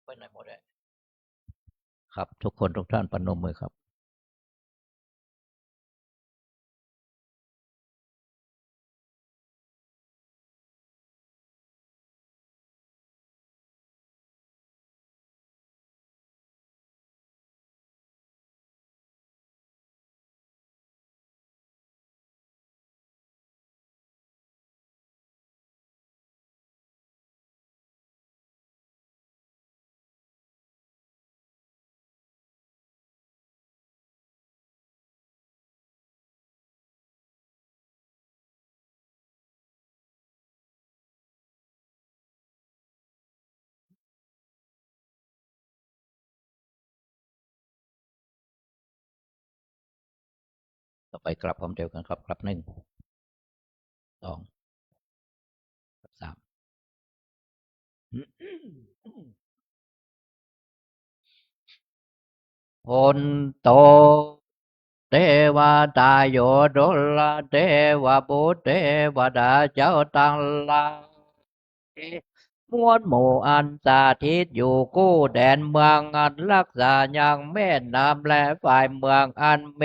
ไปไหนหมดเลยครับทุกคนทุกท่านประนมมือครับต่อไปกลับพร้อมเดียวกันครับกลับ1 2 3คนโตเทวตาโยดุลเทวบุตรเทวดาเจ้าตั้งหลายมวลหมู่อันสาธิตอยู่กู้แดนเมืองอันรักษาอย่างแม่น้ำและฝ่ายเมืองอันเม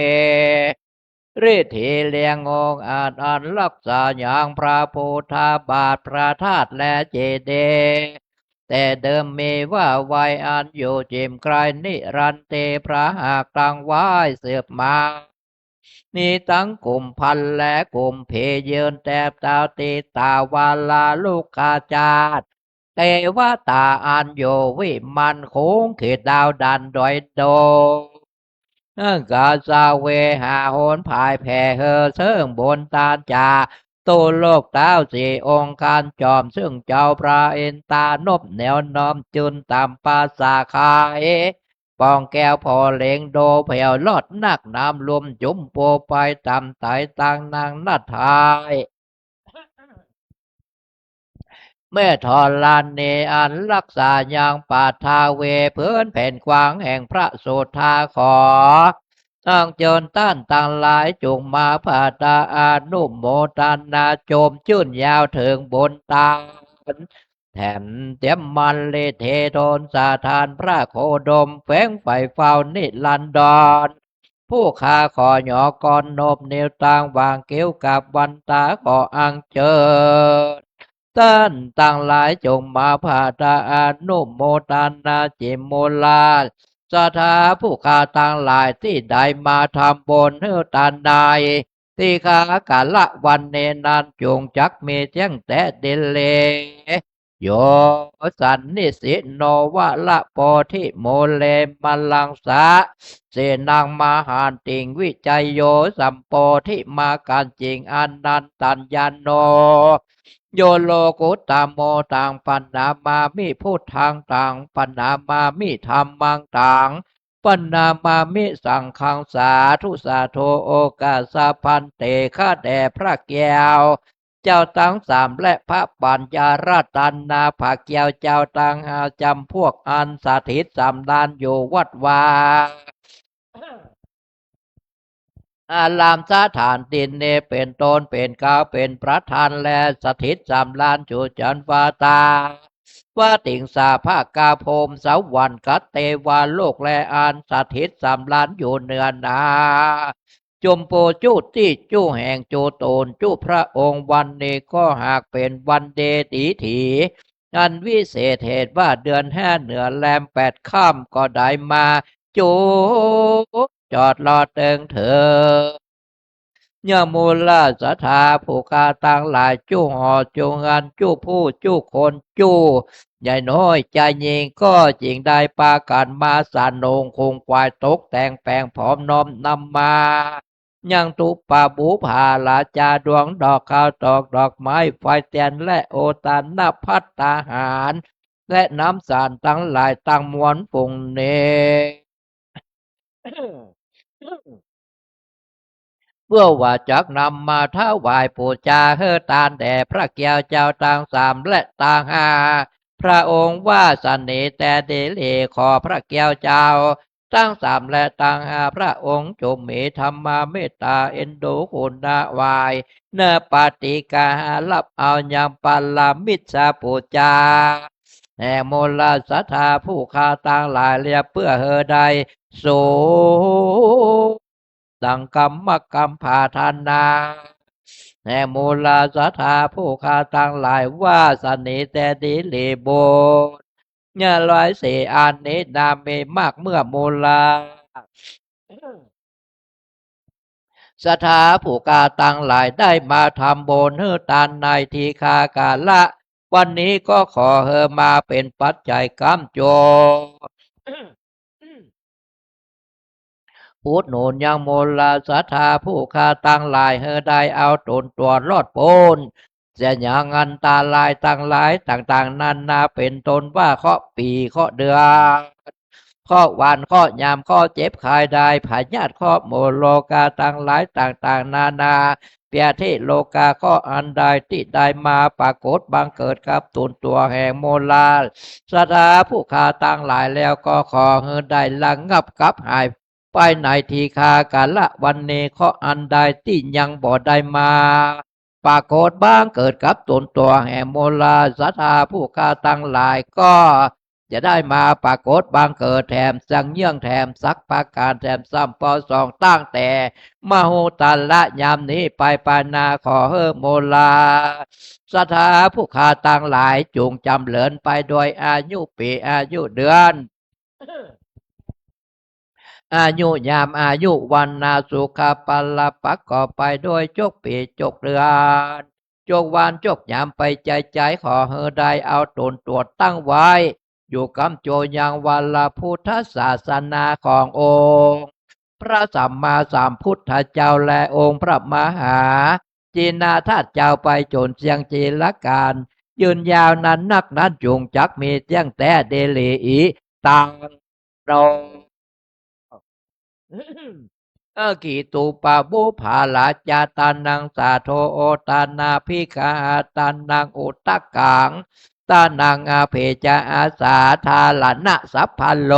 ฤทธิเลียงองค์อาจอันรักษาอย่างพระพุทธบาทพระธาตุและเจดีย์แต่เดิมมีว่าไว้อันอยู่จิมไกลนิรันตีพระหากตั้งไว้สืบมามีทั้งกลุ่มพันและกลุ่มเพยืนแตบตาตีตาวาลาลูกาจาดเทวตาอันโยวิมันคงขีดดาวดันโดยโดกาซาเวหาโหนภายแผ่เฮอเซิงบนตาจาตูโลกเต้าสี่องค์การจอมซึ่งเจ้าพระอินตานบแนวน้อมจุนตามปาสาคายปองแก้วพอเล็งโดแผ่วลอดนักน้ำลมจุ่มโปไปตามไตตังนางนัดทายแม่ทอลานเนอันรักษาอย่างปาทาเวเพื่อนแผ่นกวางแห่งพระโสธาขอตั้งโจรต้านต่างหลายจุงมาผาตาอานุโมทนาโจมชื่นยาวถึงบนตาแถมเตรียมมันเลเทโดนสาทานพระโคดมแฝงไฟเฝ้านิลันดรผู้ข้าขอหยอกรนบนิ้วต่างวางเกี้ยวกับวันตาขออังเจิดท่านต่างหลายจงมาผาตาอนุโมทนาจิมโมลาสถาผู้ข้าต่างหลายที่ได้มาทำบนเฮือตานใดที่ข้ากาละวันเนนันจงจักมีเจียงแต่เดเลโยสันนิสิโนวะละโปธิโมเลมลังสาเสนังมหานติงวิจัยโยสัมโปธิมาการจริงอนันตัญญาโนโยโลกุตตโมตังปันนามามิพุทธังตังปันนามามิธรรมังตังปันนามามิสังฆังสาธุสาโทโอกาสาพันเตข้าแด่พระแก้วเจ้าทั้งสามและพระปัญญาราตันนาภาคแก้วเจ้าตั้งหาจำพวกอันสถิตสามดานอยู่วัดวาอารามสถานดินเนเป็นตนเป็นกาวเป็นประธานและสถิตสามลานจูจันวาตาว่าติงสาภาคกาพมสวรรค์กัตเตวาโลกและอันสถิตสามลานอยู่เนือนาจมโปจูที่จูแห่งจูโตนจูพระองค์วันนี้ก็หากเป็นวันเดตีถีอันวิเศษเหตุว่าเดือน5เหนือแรม8ค่ำก็ได้มาจูจอดรอเติงเถอยมูลาสถาผู้คาต่างหลายจู้หอจูงานจู้ผู้จู้คนจู้ใหญ่น้อยใจยิงก็จริงได้ปากันมาสานงคงควายตกแต่งแปลงผอมน้อมนำมายังตุปาบูผาลาจาดวงดอกข้าวตอกดอกไม้ไฟเตียนและโอตานนพัตตาหารและน้ำสารตั้งหลายตั้งมวลปุ่งเนเพื่อว่าจักนำมาถวายปูจาเฮอตานแด่พระแก้วเจ้าต่างสามและต่างห้าพระองค์ว่าสนิแต่เดเลขอพระแก้วเจ้าตั้งสามและต่างห้าพระองค์จงมีธรรมาเมตตาเอ็นดูคุณาวายเนปฏิกาลับเอายังปัลลามิสาปูจา แห่มูลศรัทธาผู้คาต่างหลายเรียบเพื่อเฮอใดสูดังกรรมกรรมผาทานาแห่มูลศรัทธาผู้คาต่างหลายว่าสนิแต่ดีลีโบเนี่ยร้อยสี่อันนี้นามีมากเมื่อมูลาสถาผู้กาตังหลายได้มาทำโบนเฮือตานในทีคากาละวันนี้ก็ขอเฮอมาเป็นปัจจัยกรรมโจพูดโนนยังโมลาสัทธาผู้คาตังหลายเฮอได้เอาตนตัวรอดโปนเสียอย่างอันตาลายตั้งหลายต่างๆนานาเป็นตนว่าเคาะปีเคาะเดือนข้อวันข้อยามข้อเจ็บคายได้ผาญาติข้อโมโลกาต่างหลายต่างๆนานาเปียที่โลกาข้ออันใดที่ได้มาปรากฏบังเกิดกับตนตัวแห่งโมลาสถาผู้คาต่างหลายแล้วก็ขอเฮอได้ระงับกับหายไปในทีคากาละวันเนข้ออันใดที่ยังบ่ได้มาปรากฏบ้างเกิดกับตนตัวแห่งโมลาสถาผู้คาตั้งหลายก็จะได้มาปรากฏบางเกิดแถมสังเยื่องแถมสักปาการแถมซ้ำปอสองตั้งแต่มโหตันละยามนี้ไปปานาขอเฮอโมลาสถาผู้คาตั้งหลายจูงจำเหลินไปโดยอายุปีอายุเดือนอายุยามอายุวันนาสุขปัลลปักก่อไปโดยจกปีจกเดือนจกวันจกยามไปใจขอเฮอได้เอาตนตรวจตั้งไว้อยู่กำโจยังวันละพุทธศาสนาขององค์พระสัมมาสัมพุทธเจ้าและองค์พระมหาจีนาทาสเจ้าไปจนเสียงจีละการยืนยาวนั้นนักนั้นจุงจักมีเจียงแต่เดลีอีตังโร กิตุปะบุภาลาจาตานังสาโทโอตานาภิกาตานังอุตกังตานังอาเพจาอาสาทาลนะสัพพโล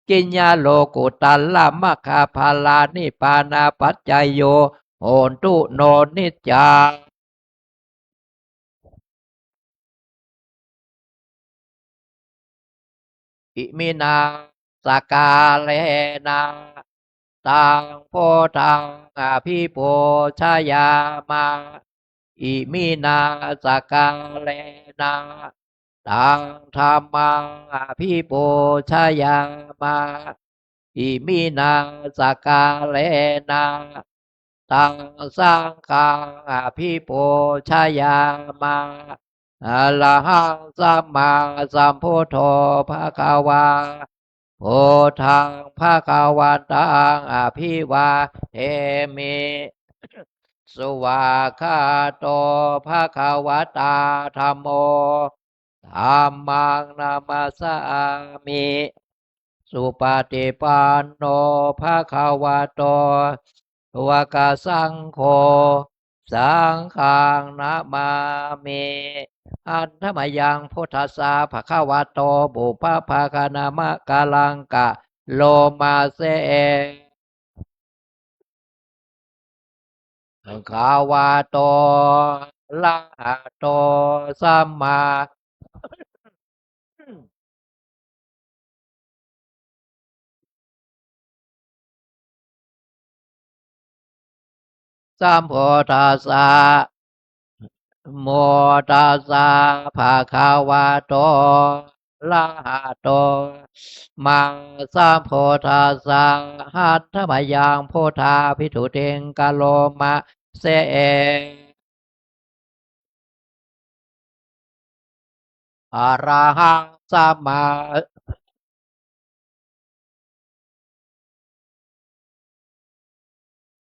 กิญญาโลกุตัลละมะคาภาลานิปานาปัจจยโยโหนตุโนนิจจาอิมินาสกาเลนาตังโพธังอภิโปชายามาอิมินาสกาเลนะตังธรรมังอภิโปชายามาอิมินาสกาเลนะตังสังฆังอภิโปชายามาอะระหังสัมมาสัมพุทโธภะคะวาโพธังภะคะวันตังอภิวาเทมิสวากขาโตภะคะวะตาธัมโมธัมมังนามัสสามิสุปฏิปันโนภะคะวะโตวะกะสังโฆสังฆังนะมามิอันธรรมยังพุทธัสสะภะคะวะโตบุพภาคานามะกาลังกะโลมาเสขาวาโตละหะโตสัมมาสัมพุทธัสสะโมตัสสะภะคะวะโตละหะโตมังสัมพุทธัสสะหัตถมยังพุทธาภิทุติงกะโลมะเสเออะระหังสัมมา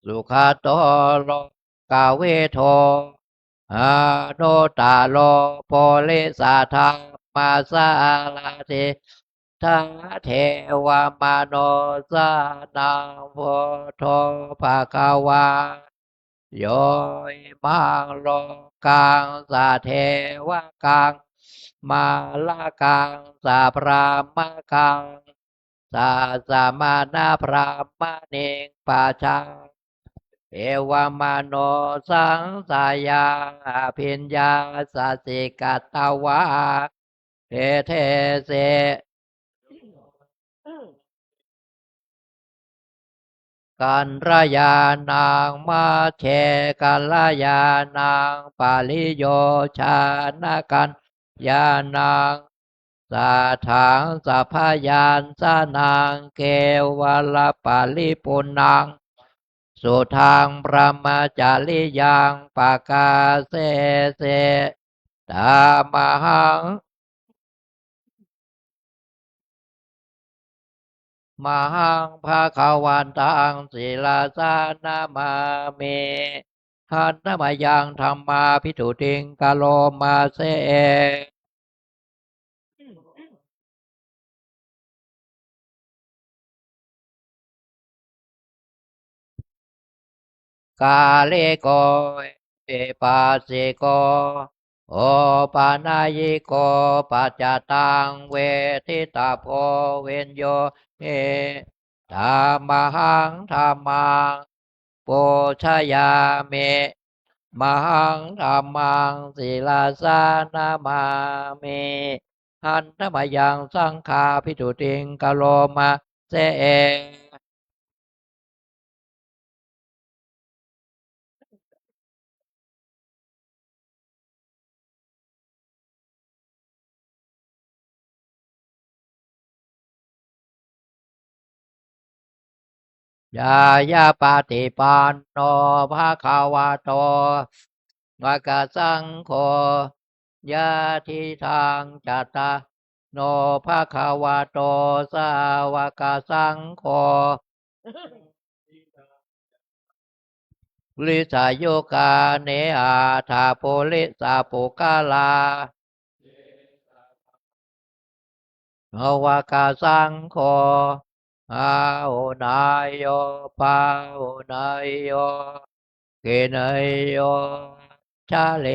สุขโตโลกาเวโทอาโนตาโลโพลิสาธรรมาสาลาเททังเทวมโนสานังโพโทภาคาวาโยอิมังโลกังสาเทวกังมาลากังสาพรามกังสาสามานาพรามณิงปาชังเอวามโนสังสายังอภิญญาสสิกตวา เทเทเสกันรยานางมาเชกันรยานางปาลิโยชานากันยานางสาถังสัพพยานสนางเกวลปาลิปุนังสุทางพระมจาริยังปากาเสเสตามหัง มหังภาควันตังศิลาสานามาเมหันนมายังธรรมาพิทุติงกะโลมาเสกาเลโกเอปัสสิโกโอปานายิโกปัจจตังเวทิตาโพเวนโยเอธรรมหังธรรมังปุชยามิ มหังธัมมังศิลาสานามามิหันธมยังสังฆาภิทุติงกะโลมาเสเอยายาปฏิปันโนภะคะวะโตภะคะสังโฆยะทิทางจัตตาโนภะคะวะโตสาวกสังโฆลิสายุกาเนอาทาโพลิสาปุกาลา ภวกาสังโฆอาหุนายโยปาหุนายโยเกเนยโยชาเล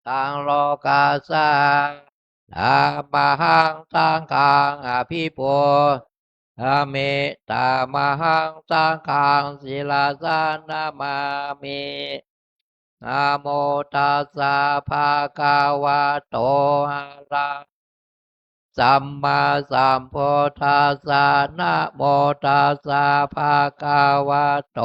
ตังโลกาสาธรรมหังสังฆังอภิปูอเมตตามหังสังฆังศิลาสานามามินะโมตัสสะภะคะวะโตอะระสัมมาสัมพุทธัสสะนะโมตัสสะภะคะวะโต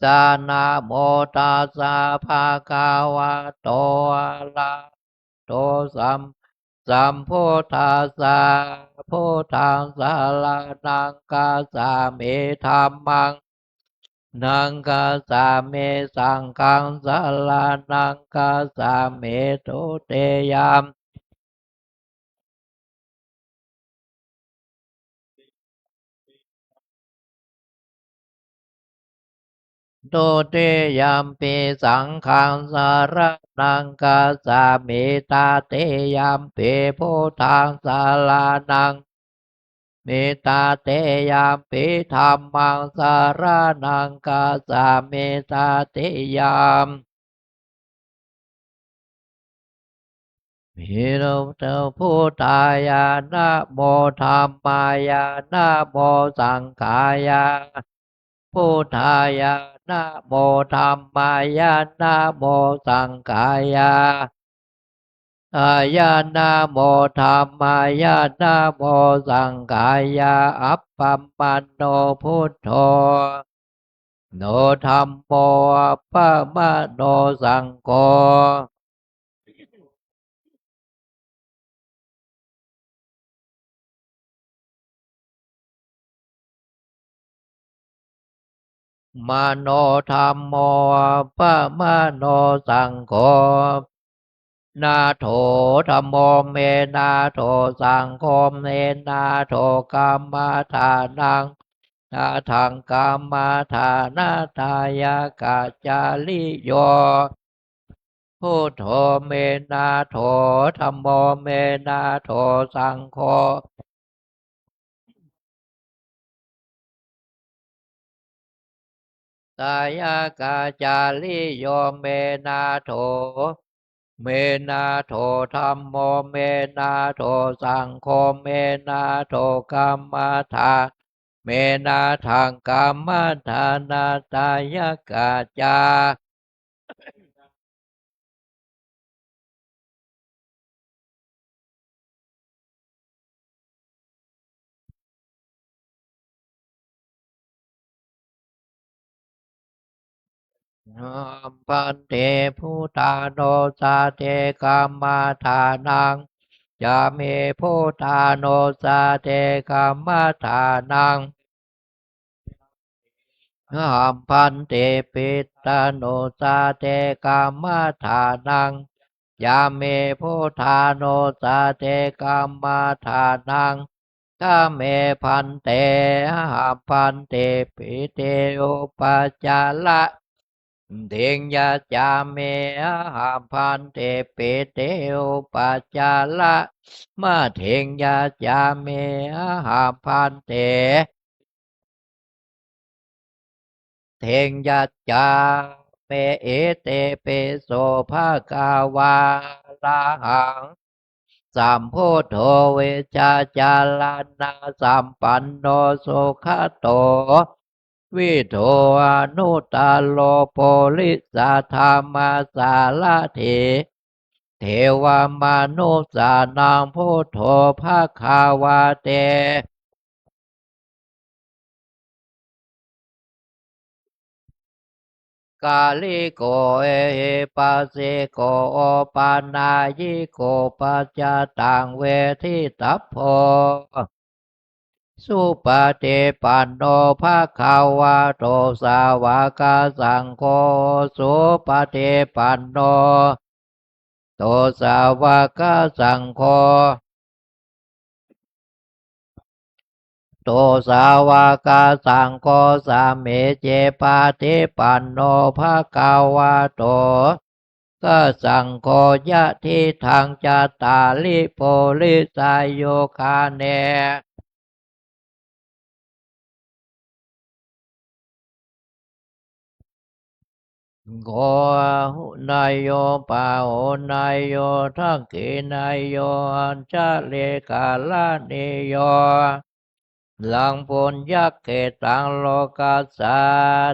สะนะโมตัสสะภะคะวะโตอะระโตสัมพุทธัสสะพุทธังสรณังคัจฉามิธัมมังนังคัสสามิสังฆังสรณังคัสสามิทุติยม ตุติยมปีสังขังสารนังกัสสามิตาเตยมปีพุทธังสารนังมิตาเตยมปีธรรมังสารนังกัสสามิตาเตยมพิรุตพุทธายานะโมธรรมายานะโมสังขายาพุทธายานะโมธรรมายานะโมสังขายาอายานะโมธรรมายานะโมสังขายาอัปปมันโนพุทโธโนธัมโมอัปปมโนสังโฆมโนธัมโมอัปปมโนสังโฆนาโถธัมโมเมนาโถสังโฆเมนาโถกัมมาทานังนาทังกัมมาทานาทายากาจาลิโยพุทโธเมนาโถธัมโมเมนาโถสังโฆตายากาจาลิโยเมนาโถเมนาโถธัมโมเมนาโถสังโฆเมนาโถกัมมาทา เมนาทางกามมาทานาตายกาจาปันเตพุทธาโนสาเทกามาทานังยาเมพุทธาโนสาเทกามาทานังหัมพันเตปิตาโนสาเทกามาทานังยาเมพุทธาโนสาเทกามาทานังกาเมพันเตหัมพันเตปิเตอุปจาระเทงยาจาเมหัมพันเตปิเตอุปจาระมาเทงยาจาเมหัมพันเต เทงยัจจาเมเอเตเปโสภาคาวาลาหังสัมโพธเวชาจาลานาสัมปันโนสุขโตวิโทอนุตตโลโปลิสาธรรมาสาลาเถเทวามนุสานังพุทโธภาคาวาเต กาลิโกเอปัสสิโกโอปานายิโกปัจจตังเวทิตัพโพสุปฏิปันโนภาคาวะโตสาวกสังโฆสุปฏิปันโนโตสาวกสังโฆ โตสาวกสังโฆสามิเจปาติปันโนภะคะวะโตก็สังโฆยะทิทางจตาลิโพลิสายโยคาเนโกหุนายโยปาหุนายโยทักขินายโยอัญชเลกาลานิโยลังปุญญเกตังโลกัสสา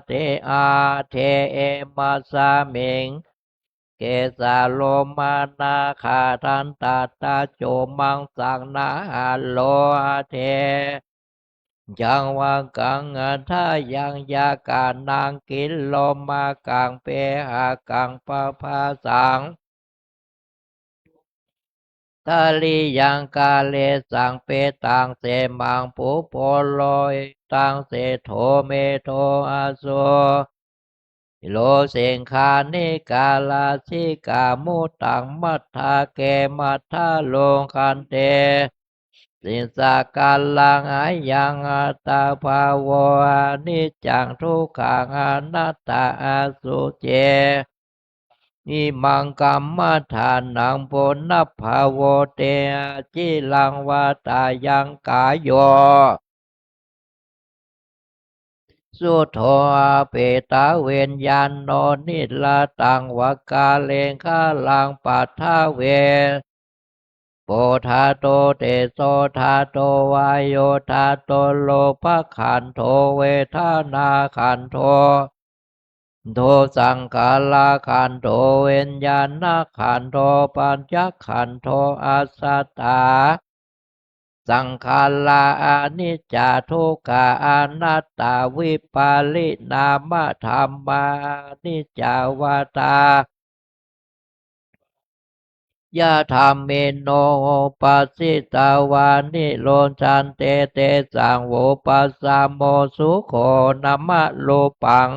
เทอาเทเอมาสามิง เกสาโลมานาคาทันตาตาโจมังสังนาโลเทยังวังกังอันทายังยากานังกินโลมากังเปหากังปะภาสังทาลิยังกาเลสังเปตังเสมังปุโปโลยตังเสโทเมโทอาโซ โลเสงคานิกาลาสิกามุตังมัทธาเกมัทธาโลคันเตสิสาการลังอายังอัตตาภาวะนิจจังทุกขังอนัตตาอสุเจอิมังกัมมัฏฐานังปุณณภาวเตจิลังวาตายังกายโย สุโธอาเปตาเวนยานโนนิลาตังวกาเลงคาลังปัทธาเวโปธาโตเตโสธาโตวายโยธาโตโลภขันโทเวทนาขันโทโทสังขาราขันโทเวนญาณขันโทปัญจขันโทอาสัตตา สังขาราอนิจจาทุกขาอนัตตาวิปาลินามธรรมานิจจาวาตายะธรรมเมโนปัสสิตาวานิโลชันเตเตสังโวปัสสะโมสุโขนัมะโลปัง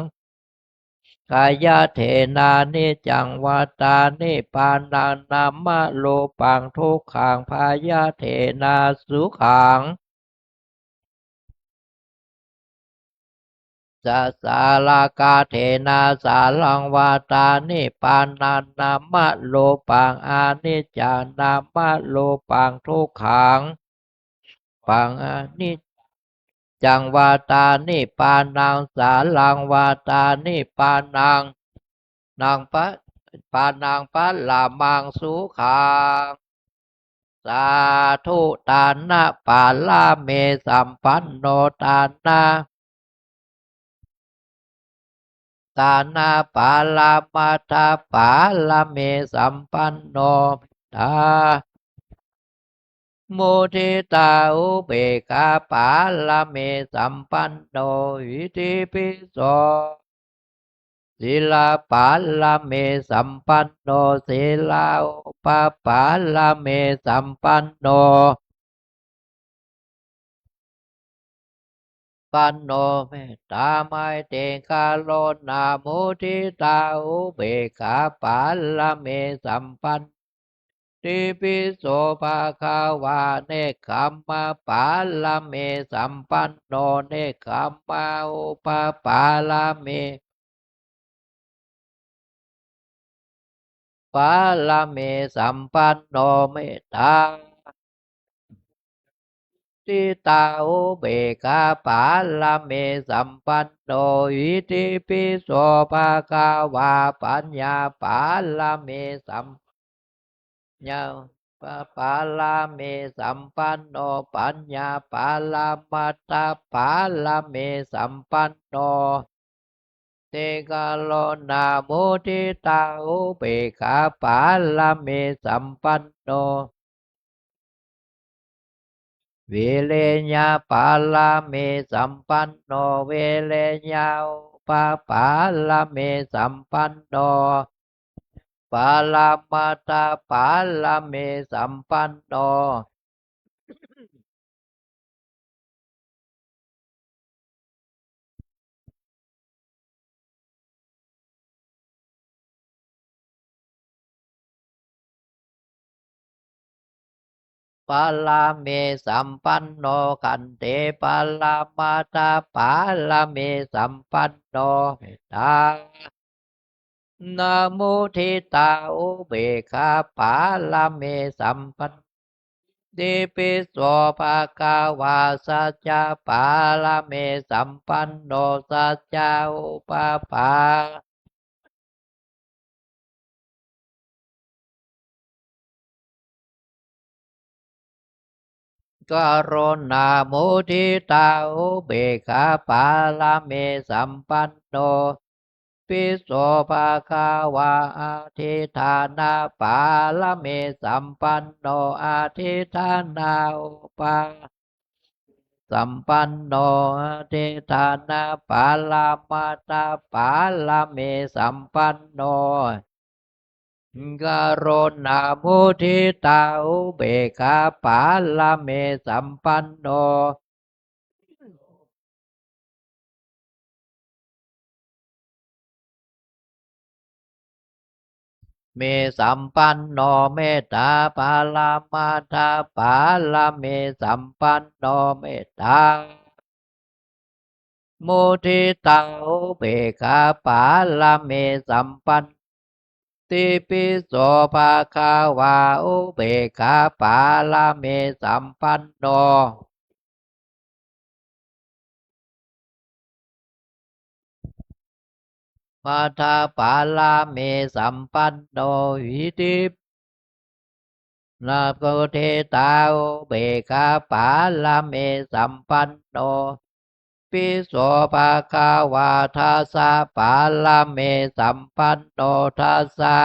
กายเทนานิจังวัตานิปานานัมะโลปังทุกขังพายาเทนาสุขัง จะสาลากาเทนาสาลังวาตานิปานานนามะโลปังอานิจจานามะโลปังทุกขังปังอานิจจังวาตานิปานังสาลังวาตานิปานังนางปะปานังปะลามังสุขัง สาธุตานะปาลาเมสัมปันโนตานะตานาปาลามาตาปาลาเมสัมปันโนตามุทิตาอุเบกขาปาลาเมสัมปันโนอิติปิโสศีลาปาลาเมสัมปันโนศีลาอุปปาลาเมสัมปันโนปันโนเมตตาไมเตกาโลนามุทิตาอุเบกขาปาลาเมสัมปันติปิโสภาคาวาเนคขมมาปาลาเมสัมปันโนเนคขมมาอุปปาลาเมปาลาเมสัมปันโนเมตตาทิตาอุเบกขาปาลาเมสัมปันโนอิติปิโสภะคะวาปัญญาปาลาเมสัมญาปาลาเมสัมปันโนปัญญาปาลามัตตาปาลาเมสัมปันโนเตกาโลนาโมทิตาอุเบกขาปาลาเมสัมปันโนวิเลญาปาลาเมสัมปันโนเวเลญาอุปปาลาเมสัมปันโนปาลามาตาปาลาเมสัมปันโนปาลาเมสัมปันโนขันเตปาลามาตาปาลาเมสัมปันโนตานะโมทิตาอุเบกขาปาลาเมสัมปันติปิโสภะคะวาสัจจปาลาเมสัมปันโนสัจจอุปปา กโรนาโมุทิตาอุเบกขาปาลาเมสัมปันโนปิโสภะคะวาอาทิธานาปาลาเมสัมปันโนอาทิธานาอุปาสัมปันโนอาทิธานาปาลามาตาปาลาเมสัมปันโนกโรนาโมุทิตาอุเบกขาปาลาเมสัมปันโน เมสัมปันโนเมตตาปาลามาตาปาลาเมสัมปันโนเมตตามุทิตาอุเบกขาปาลาเมสัมปันติปิโสภะคะวาอุเบกขาปาลาเมสัมปันโนมาทาปาลาเมสัมปันโนหิตินาโกเทตาอุเบกขาปาลาเมสัมปันโน ปิโสภะคะวาทัสสะปาลาเมสัมปันโนทัสสะ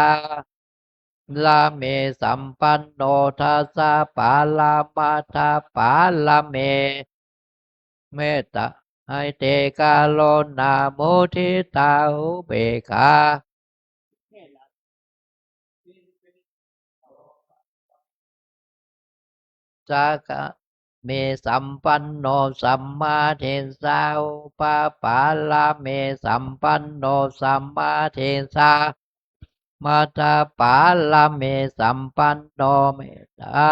ลาเมสัมปันโนทัสสะปาลามาทาปาลาเมเมตตาให้เตกาโลนาโมทิตาอุเบกขาสักะเมสัมปันโนสัมมาเทนสาอุปปาลาเมสัมปันโนสัมมาเทนสา มาตาปาลาเมสัมปันโนเมตตา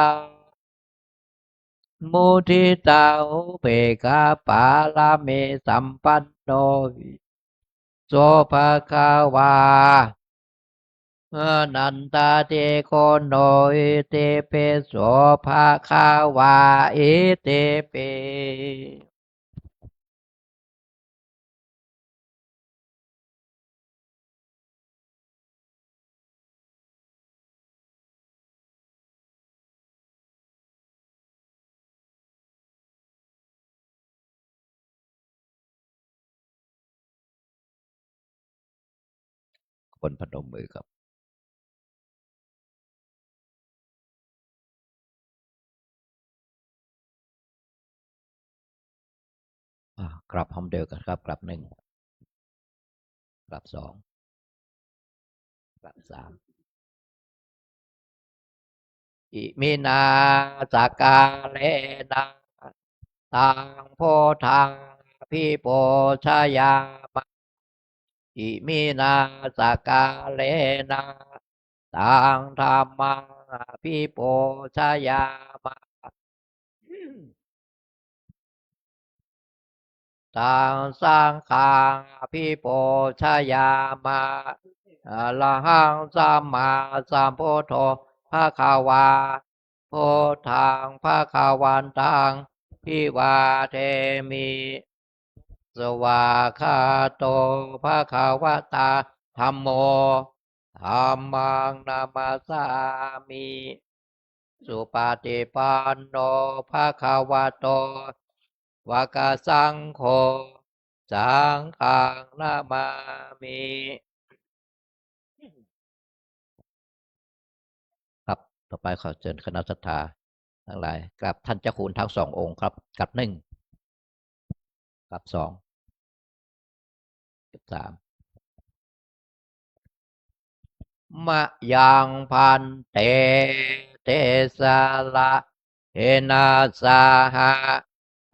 มุทิตาอุเบกขาปาลาเมสัมปันโนวิโสภะคะวาอนันตาเทโกโนอิเตเปโสภะคะวาอิเตเป คนพนมมือครับกลับพร้อมเดียวกันครับกลับหนึ่งกลับสองกลับสามอิมินาสกาเลนะตังโพธังพิโพชยามะอิมินาสกาเลนะตังธรรมังพิโพชยามะตังสังฆังพิโพชยามะอะระหังสัมมาสัมพุทโธภะคะวาโพธังภะคะวันตังพิวาเทมิสวากขาโตภะคะวะตาธัมโมธัมมังนามัสสามิสุปฏิปันโนภะคะวะโตวากสังโฆสังฆังนามามิครับต่อไปขอเชิญคณะศรัทธาทั้งหลายกับท่านเจ้าคุณทั้งสององค์ครับกับหนึ่งกับสองกับสาม มะยังพันเตเตสาละเอนาสาหะ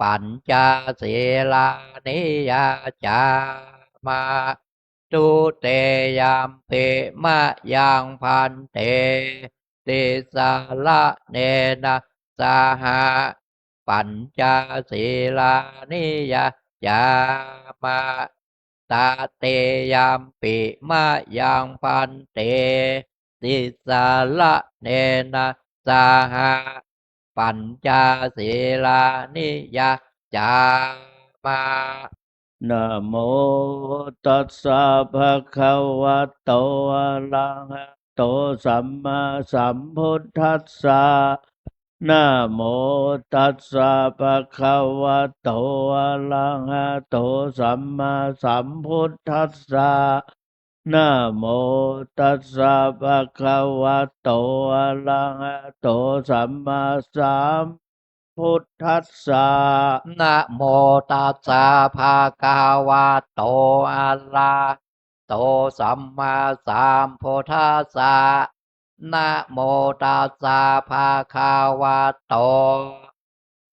ปัญจศีลานิยาจามาตุเตยามเปมะยังพันเตเตสาละเนนะสาหะปัญจศีลานิยาจามาตาเตยามปิมะยังพันเตติสาละเนนะสาหะปัญจศีลานิยาจามานะโมตัสสะภะคะวะโตอะระหะโตสัมมาสัมพุทธัสสะนะโมตัสสะภะคะวะโตอะระหะโตสัมมาสัมพุทธัสสะนะโมตัสสะภะคะวะโตอะระหะโตสัมมาสัมพุทธัสสะนะโมตัสสะภะคะวะโตอะระโตสัมมาสัมพุทธัสสะนะโมตัสสะภะคะวะโต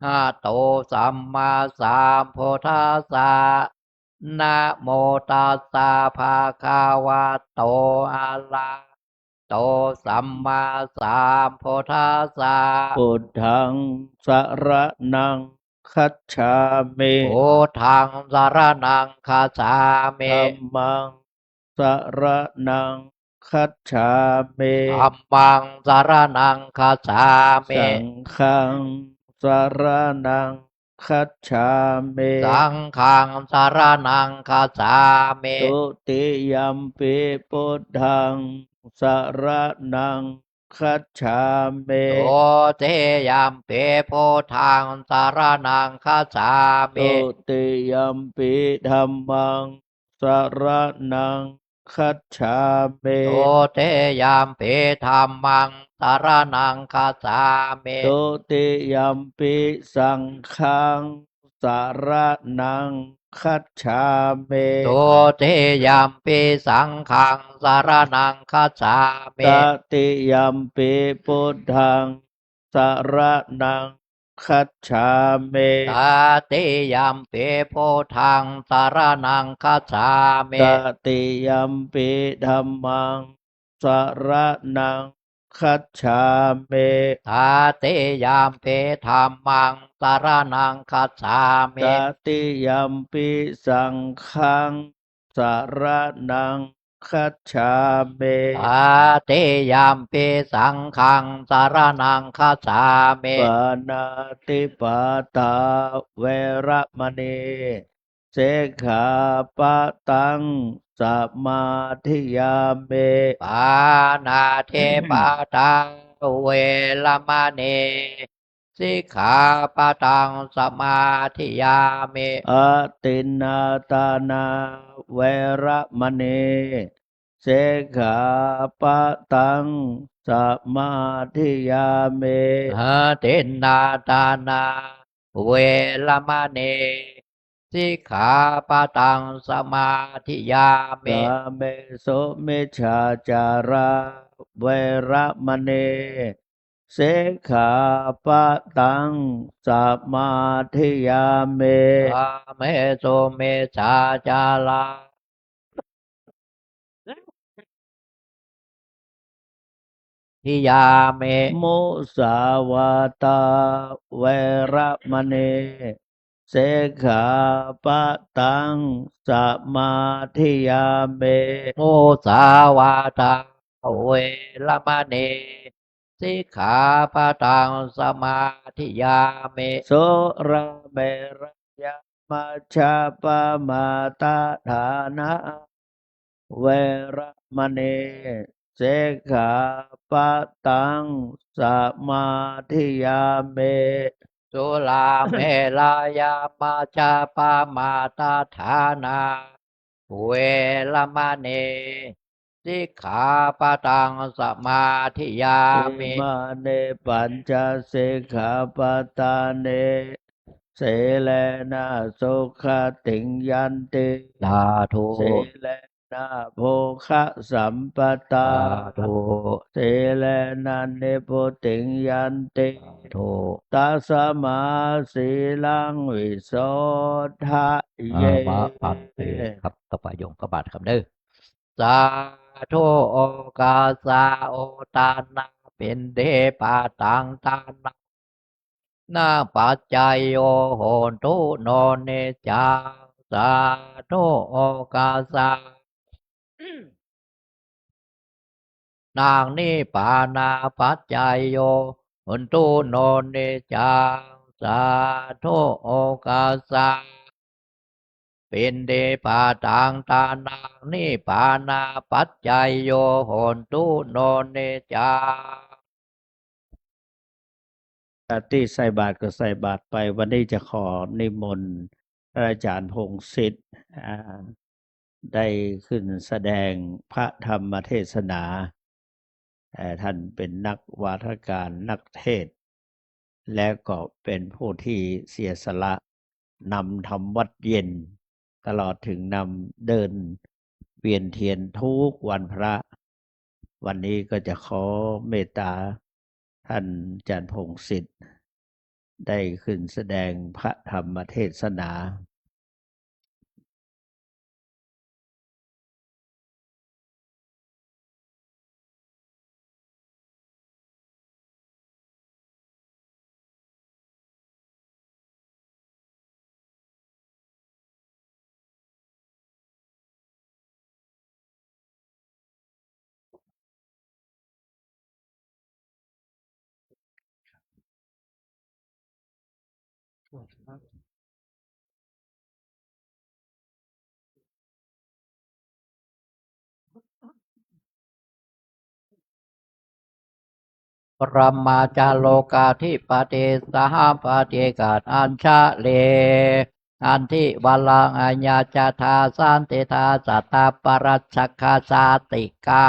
อะโตสัมมาสัมพุทธัสสะนะโมตัสสะภะคะวะโตอะระโตสัมมาสัมพุทธัสสะพุทธังสรณังคัจฉามิ พุทธังสรณังคัจฉามิ ธัมมังสรณังคัจฉามิ ธัมมังสรณังคัจฉามิ สังฆังสรณังคัจฉามิ สังฆังสรณังคัจฉามิ ตุติยัมปิพุทธังสรณังคัจฉามิ โตเตยัมเปโพธังสารนังคัจฉามิ ตุติยัมปิธัมมังสรณังคัจฉามิ โตเตยัมเปธัมมังสารนังคัจฉามิ ตุติยัมปิสังฆังสารนังคัจฉามิ โตเตยัมปิสังฆังสารนังคัจฉามิ ตติยัมปิพุทธังสารนังคัจฉามิ ตาติยัมเปโพธังสารนังคัจฉามิ ตติยัมปิธัมมังสารนังคัจฉามิ ตาติยัมเปธัมมังสารนังคัจฉามิ ตติยัมปิสังฆังสารนังคัจฉามิ ตาติยัมปิสังฆังสารนังคัจฉามิ ปานาติปาตาเวระมณีเสขาปะตังสมาธิยามิ ปานาเทปาตังเวลมณีสิกขาปะตังสมาธิยามิ อตินนาตานาเวระมณี เสขาปะตังสมาธิยามิ ตินนาตานาเวรมณีสิกขาปะตังสมาธิยามิ กาเมสุมิจฉาจาราเวระมณีสิกขาปะตังสมาธิยามิ กาเมสุมิจฉาจาราทิยามิ มุสาวาตาเวระมณีสิกขาปะตังสมาธิยามิ มุสาวาทาเวรมณีสิกขาปะตังสมาธิยามิ โสระเมรยามัชฌาปมาตาฐานะเวระมณีสิกขาปะตังสมาธิยามิ สุลาเมรายามาจาปามาตาฐานาเวรมณีสิกขาปะตังสมาธิยา อิ มิ มาเนปัญจสิกขาปตาเนเสเลนะสุขติงยันติ สาธุ เสเลนะโภคะสัมปตา สาธุ เสเลนะนิพพุติงยันติ สาธุ ตัสมาสีลังวิโสทะเย มาปัตติครับต่อไปโยมกบาทครับเด้อสาธุโอกาสาโอตานาเป็นเดปาตังตานานาปัจจายโยโหตุโนเนจาสาธุโอกาสานางนิปานาปัจจายโยโหตุโนเนจาสาธุโอกาสาเป็นเดปาตังตานางนิปานาปัจจายโยโหตุโนเนจา ที่ใส่บาตรก็ใส่บาตรไปวันนี้จะขอนิมนต์พระอาจารย์พงศิษฐ์ได้ขึ้นแสดงพระธรรมเทศนาท่านเป็นนักวาทการนักเทศน์และก็เป็นผู้ที่เสียสละนำทำวัดเย็นตลอดถึงนำเดินเวียนเทียนทุกวันพระ วันนี้ก็จะขอเมตตาท่านอาจารย์พงศิษฐ์ได้ขึ้นแสดงพระธรรมเทศนา ปรมาจารโลกาธิปติสหปฏิกาอัญชะเลอันทิวลังอัญญาจาธาสันติทาสัตตาปรัชชคาสาติกา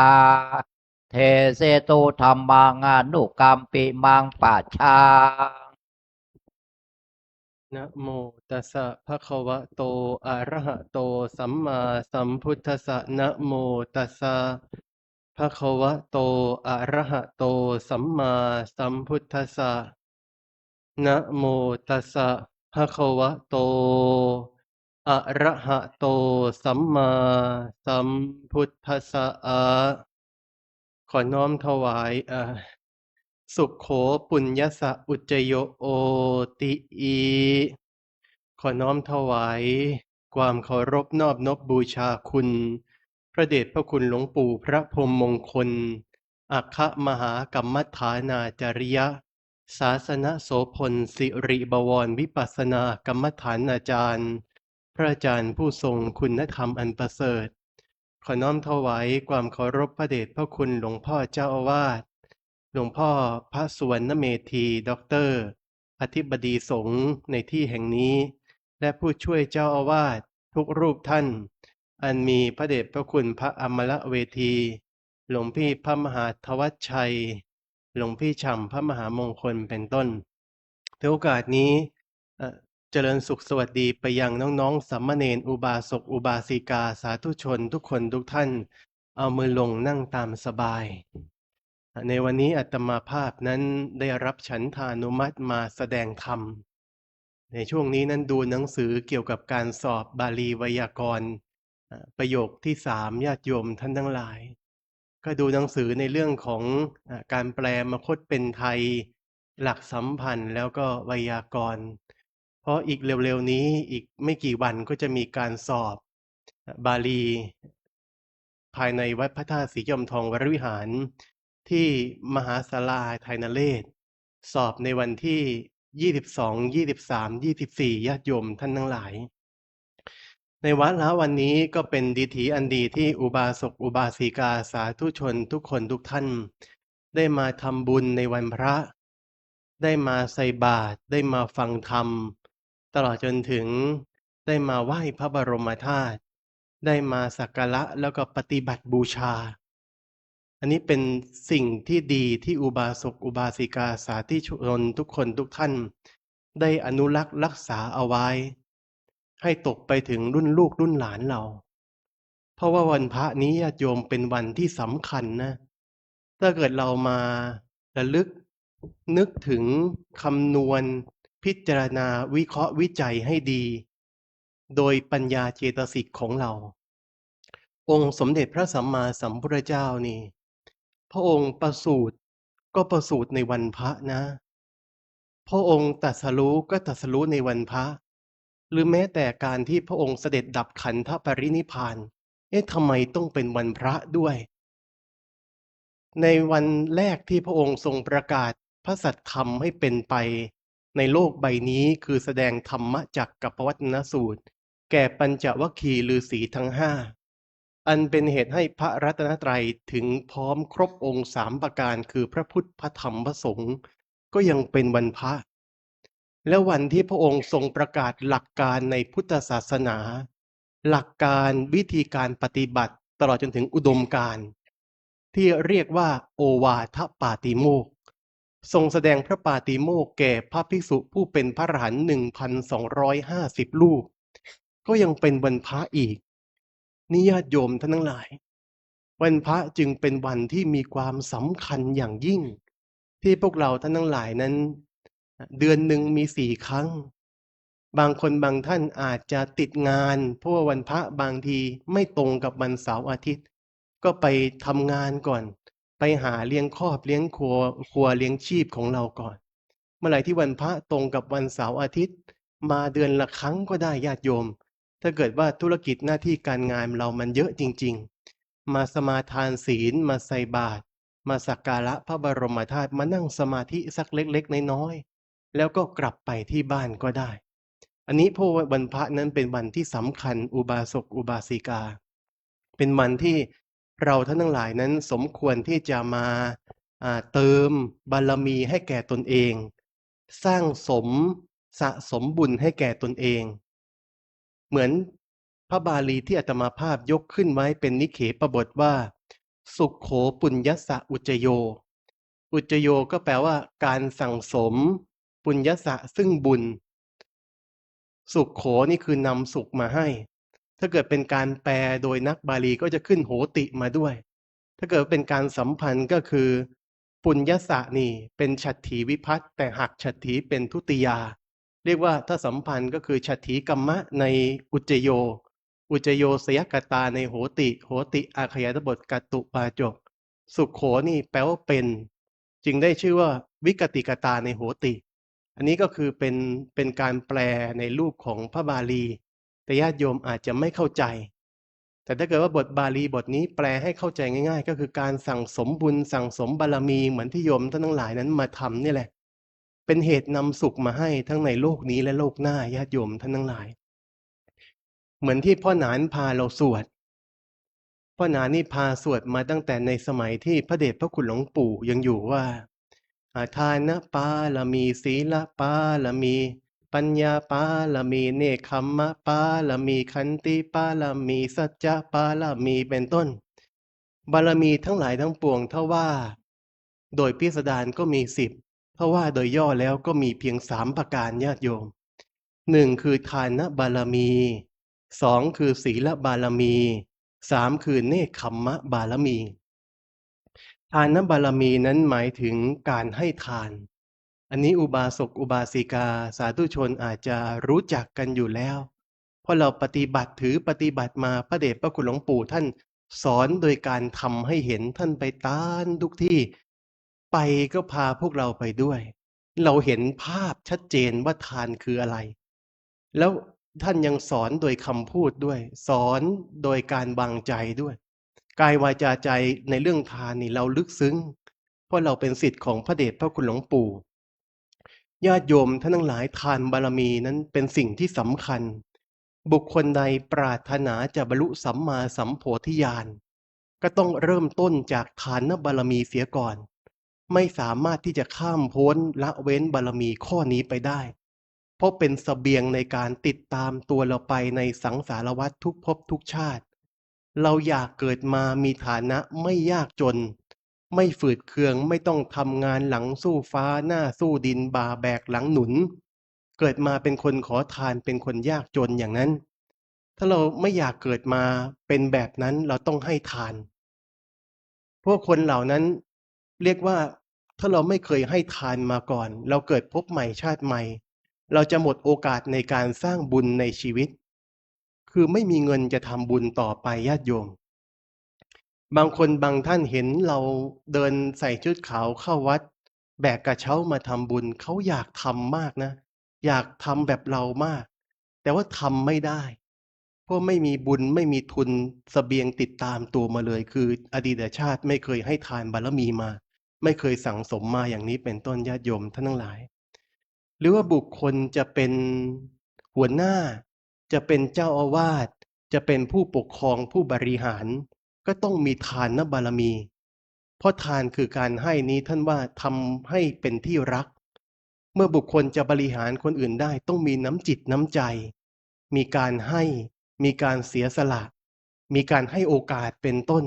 เทเสตุธรรมังอนุกัมปิมังปัจฉา นะโมตัสสะภะคะวะโตอะระหะโตสัมมาสัมพุทธัสสะนะโมตัสสะภะคะวะโตอะระหะโตสัมมาสัมพุทธัสสะนะโมตัสสะภะคะวะโตอะระหะโตสัมมาสัมพุทธัสสะขอน้อมถวายสุขโขปุญญสะอุจจโยโอติอีขอน้อมถวายความเคารพนอบนบบูชาคุณ พระเดชพระคุณหลวงปู่พระพรหมมงคล อัคคมหากัมมัฏฐานาจาริยะ ศาสนโสพลสิริบวรวิปัสสนากรรมฐานอาจารย์ พระอาจารย์ผู้ทรงคุณธรรมอันประเสริฐ ขอน้อมถวายความเคารพพระเดชพระคุณหลวงพ่อเจ้าอาวาส หลวงพ่อพระสุวรรณเมธีด็อกเตอร์อธิบดีสงฆ์ในที่แห่งนี้ และผู้ช่วยเจ้าอาวาสทุกรูปท่าน อันมีพระเดชพระคุณพระอมรเวที หลวงพี่พระมหาธวัชชัย หลวงพี่ฉ่ำพระมหามงคลเป็นต้นในโอกาสนี้เจริญสุขสวัสดีไปยังน้องๆสามเณรอุบาสกอุบาสิกาสาธุชนทุกคนทุกท่าน เอามือลงนั่งตามสบาย ในวันนี้อาตมาภาพนั้นได้รับฉันทานุมัติมาแสดงธรรม ในช่วงนี้นั้นดูหนังสือเกี่ยวกับการสอบบาลีไวยากรณ์ประโยคที่3ญาติโยมท่านทั้งหลาย ก็ดูหนังสือในเรื่องของการแปลมคตเป็นไทย หลักสัมพันธ์แล้วก็ไวยากรณ์ เพราะอีกเร็วๆนี้อีกไม่กี่วันก็จะมีการสอบบาลี ภายในวัดพระธาตุสีจอมทองวรวิหารที่มหาศาลาไทยนเรศสอบในวันที่22 23 24ญาติโยมท่านทั้งหลายในวาระวันนี้ก็เป็นดีถีอันดีที่อุบาสกอุบาสิกาสาธุชนทุกคนทุกท่านได้มาทำบุญในวันพระได้มาใส่บาตรได้มาฟังธรรมตลอดจนถึงได้มาไหว้พระบรมธาตุได้มาสักการะแล้วก็ปฏิบัติบูชาอันนี้เป็นสิ่งที่ดีที่อุบาสกอุบาสิกาสาธุชนทุกคนทุกท่านได้อนุรักษ์รักษาเอาไว้ให้ตกไปถึงรุ่นลูกรุ่นหลานเราเพราะว่าวันพระนี้ญาติโยมเป็นวันที่สำคัญนะถ้าเกิดเรามาระลึกนึกถึงคำนวณพิจารณาวิเคราะห์วิจัยให้ดีโดยปัญญาเจตสิกของเราองค์สมเด็จพระสัมมาสัมพุทธเจ้านี่พระองค์ประสูติก็ประสูติในวันพระนะพระองค์ตรัสรู้ก็ตรัสรู้ในวันพระหรือแม้แต่การที่พระองค์เสด็จดับขันธปรินิพพานทำไมต้องเป็นวันพระด้วยในวันแรกที่พระองค์ทรงประกาศพระสัทธรรมให้เป็นไปในโลกใบนี้คือแสดงธรรมจักรกับปวัตนสูตรแก่ปัญจวัคคีย์ฤาษีทั้ง5อันเป็นเหตุให้พระรัตนตรัยถึงพร้อมครบองค์3ประการคือพระพุทธพระธรรมพระสงฆ์ก็ยังเป็นวันพระและวันที่พระองค์ทรงประกาศหลักการในพุทธศาสนาหลักการวิธีการปฏิบัติตลอดจนถึงอุดมการณ์ที่เรียกว่าโอวาทปาติโมกข์ทรงแสดงพระปาติโมกข์แก่พระภิกษุผู้เป็นพระอรหันต์ 1,250 รูปก็ยังเป็นวันพระอีกนี่ญาติโยมท่านทั้งหลายวันพระจึงเป็นวันที่มีความสำคัญอย่างยิ่งที่พวกเราท่านทั้งหลายนั้นเดือนหนึ่งมี4 ครั้งบางคนบางท่านอาจจะติดงานเพราะว่าวันพระบางทีไม่ตรงกับวันเสาร์อาทิตย์ก็ไปทำงานก่อนไปหาเลี้ยงครอบเลี้ยงครัวเลี้ยงชีพของเราก่อนเมื่อไหร่ที่วันพระตรงกับวันเสาร์อาทิตย์มาเดือนละครั้งก็ได้ญาติโยมถ้าเกิดว่าธุรกิจหน้าที่การงานเรามันเยอะจริงๆมาสมาทานศีลมาใส่บาตรมาสักการะพระบรมธาตุมานั่งสมาธิสักเล็กๆน้อยๆแล้วก็กลับไปที่บ้านก็ได้อันนี้เพราะว่าวันพระนั้นเป็นวันที่สำคัญอุบาสกอุบาสิกาเป็นวันที่เราท่านทั้งหลายนั้นสมควรที่จะมาเติมบารมีให้แก่ตนเองสร้างสะสมบุญให้แก่ตนเองเหมือนพระบาลีที่อาตมาภาพยกขึ้นไว้เป็นนิเขปบทว่าสุขโขปุญญสะอุจโยอุจโยก็แปลว่าการสั่งสมปุญญสะซึ่งบุญสุขโขนี่คือนำสุขมาให้ถ้าเกิดเป็นการแปลโดยนักบาลีก็จะขึ้นโหติมาด้วยถ้าเกิดเป็นการสัมพันธ์ก็คือปุญญสะนี่เป็นฉัตถีวิภัตแต่หักฉัตถีเป็นทุติยาเรียกว่าถ้าสัมพันธ์ก็คือฉัตถีกัมมะในอุจโยอุจโยสยกตาในโหติอาขยาตบทกัตตุปาจกสุขโขนี่แปลว่าเป็นจึงได้ชื่อว่าวิกติกตาในโหติอันนี้ก็คือเป็นการแปลในรูปของพระบาลีแต่ญาติโยมอาจจะไม่เข้าใจแต่ถ้าเกิดว่าบทบาลีบทนี้แปลให้เข้าใจง่ายๆก็คือการสั่งสมบุญสั่งสมบารมีเหมือนที่โยมท่านทั้งหลายนั้นมาทำนี่แหละเป็นเหตุนำสุขมาให้ทั้งในโลกนี้และโลกหน้าญาติโยมท่านทั้งหลายเหมือนที่พ่อหนานพาเราสวดพ่อหนานนี่พาสวดมาตั้งแต่ในสมัยที่พระเดชพระคุณหลวงปู่ยังอยู่ว่าทานปาละมีศีลปาละมี ปัญญาปาละมีเนคขมมะปาละมีขันติปาละมีสัจจะปาละมีเป็นต้นบารมีทั้งหลายทั้งปวงถ้าว่าโดยพิสดารก็มี10ถ้าว่าโดยย่อแล้วก็มีเพียง3ประการญาติโยม1คือทานบารมี2คือศีลบารมี3คือเนคขมมะบารมีทานบารมีนั้นหมายถึงการให้ทานอันนี้อุบาสกอุบาสิกาสาธุชนอาจจะรู้จักกันอยู่แล้วเพราะเราปฏิบัติมาพระเดชพระคุณหลวงปู่ท่านสอนโดยการทำให้เห็นท่านไปตามทุกที่ไปก็พาพวกเราไปด้วยเราเห็นภาพชัดเจนว่าทานคืออะไรแล้วท่านยังสอนโดยคำพูดด้วยสอนโดยการวางใจด้วยกายวาจาใจในเรื่องทานนี่เราลึกซึ้งเพราะเราเป็นศิษย์ของพระเดชพระคุณหลวงปู่ญาติโยมท่านทั้งหลายทานบารมีนั้นเป็นสิ่งที่สำคัญบุคคลใดปรารถนาจะบรรลุสัมมาสัมโพธิญาณก็ต้องเริ่มต้นจากทานบารมีเสียก่อนไม่สามารถที่จะข้ามพ้นละเว้นบารมีข้อนี้ไปได้เพราะเป็นเสบียงในการติดตามตัวเราไปในสังสารวัฏทุกภพทุกชาติเราอยากเกิดมามีฐานะไม่ยากจนไม่ฝืดเคืองไม่ต้องทำงานหลังสู้ฟ้าหน้าสู้ดินบ่าแบกหลังหนุนเกิดมาเป็นคนขอทานเป็นคนยากจนอย่างนั้นถ้าเราไม่อยากเกิดมาเป็นแบบนั้นเราต้องให้ทานพวกคนเหล่านั้นเรียกว่าถ้าเราไม่เคยให้ทานมาก่อนเราเกิดพบใหม่ชาติใหม่เราจะหมดโอกาสในการสร้างบุญในชีวิตคือไม่มีเงินจะทำบุญต่อไปญาติโยมบางคนบางท่านเห็นเราเดินใส่ชุดขาวเข้าวัดแบกกระเช้ามาทำบุญเขาอยากทำมากนะอยากทำแบบเรามากแต่ว่าทำไม่ได้เพราะไม่มีบุญไม่มีทุนเสบียงติดตามตัวมาเลยคืออดีตชาติไม่เคยให้ทานบารมีมาไม่เคยสั่งสมมาอย่างนี้เป็นต้นญาติโยมท่านทั้งหลายหรือว่าบุคคลจะเป็นหัวหน้าจะเป็นเจ้าอาวาสจะเป็นผู้ปกครองผู้บริหารก็ต้องมีทานบารมีเพราะทานคือการให้นี้ท่านว่าทำให้เป็นที่รักเมื่อบุคคลจะบริหารคนอื่นได้ต้องมีน้ำจิตน้ำใจมีการให้มีการเสียสละมีการให้โอกาสเป็นต้น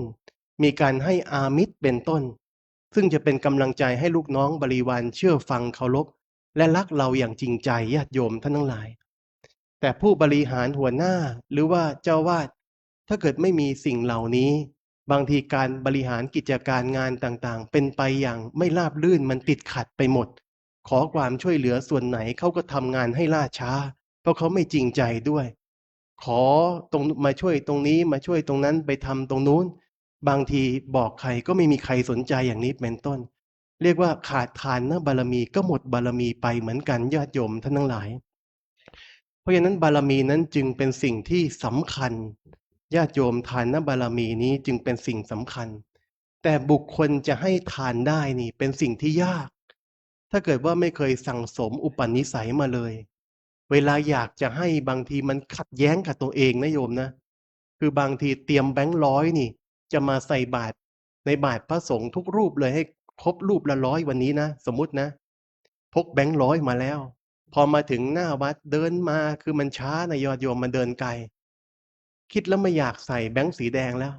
มีการให้อามิตรเป็นต้นซึ่งจะเป็นกำลังใจให้ลูกน้องบริวารเชื่อฟังเคารพและรักเราอย่างจริงใจญาติโยมท่านทั้งหลายแต่ผู้บริหารหัวหน้าหรือว่าเจ้าวาดถ้าเกิดไม่มีสิ่งเหล่านี้บางทีการบริหารกิจการงานต่างๆเป็นไปอย่างไม่ราบรื่นมันติดขัดไปหมดขอความช่วยเหลือส่วนไหนเขาก็ทำงานให้ล่าช้าเพราะเขาไม่จริงใจด้วยขอตรงมาช่วยตรงนี้มาช่วยตรงนั้นไปทำตรงนู้นบางทีบอกใครก็ไม่มีใครสนใจอย่างนี้เป็นต้นเรียกว่าขาดทานบารมีก็หมดบารมีไปเหมือนกันญาติโยมท่านทั้งหลายเพราะฉะนั้นบารมีนั้นจึงเป็นสิ่งที่สำคัญญาติโยมทานบารมีนี้จึงเป็นสิ่งสำคัญแต่บุคคลจะให้ทานได้นี่เป็นสิ่งที่ยากถ้าเกิดว่าไม่เคยสั่งสมอุปนิสัยมาเลยเวลาอยากจะให้บางทีมันขัดแย้งกับตัวเองนะโยมนะคือบางทีเตรียมแบงค์ร้อยนี่จะมาใส่บาตรในบาตรพระสงฆ์ทุกรูปเลยให้ครบรูปละ100วันนี้นะสมมุตินะพกแบงค์ร้อยมาแล้วพอมาถึงหน้าวัดเดินมาคือมันช้านะยอดโยมมันเดินไกลคิดแล้วไม่อยากใส่แบงค์สีแดงแล้ว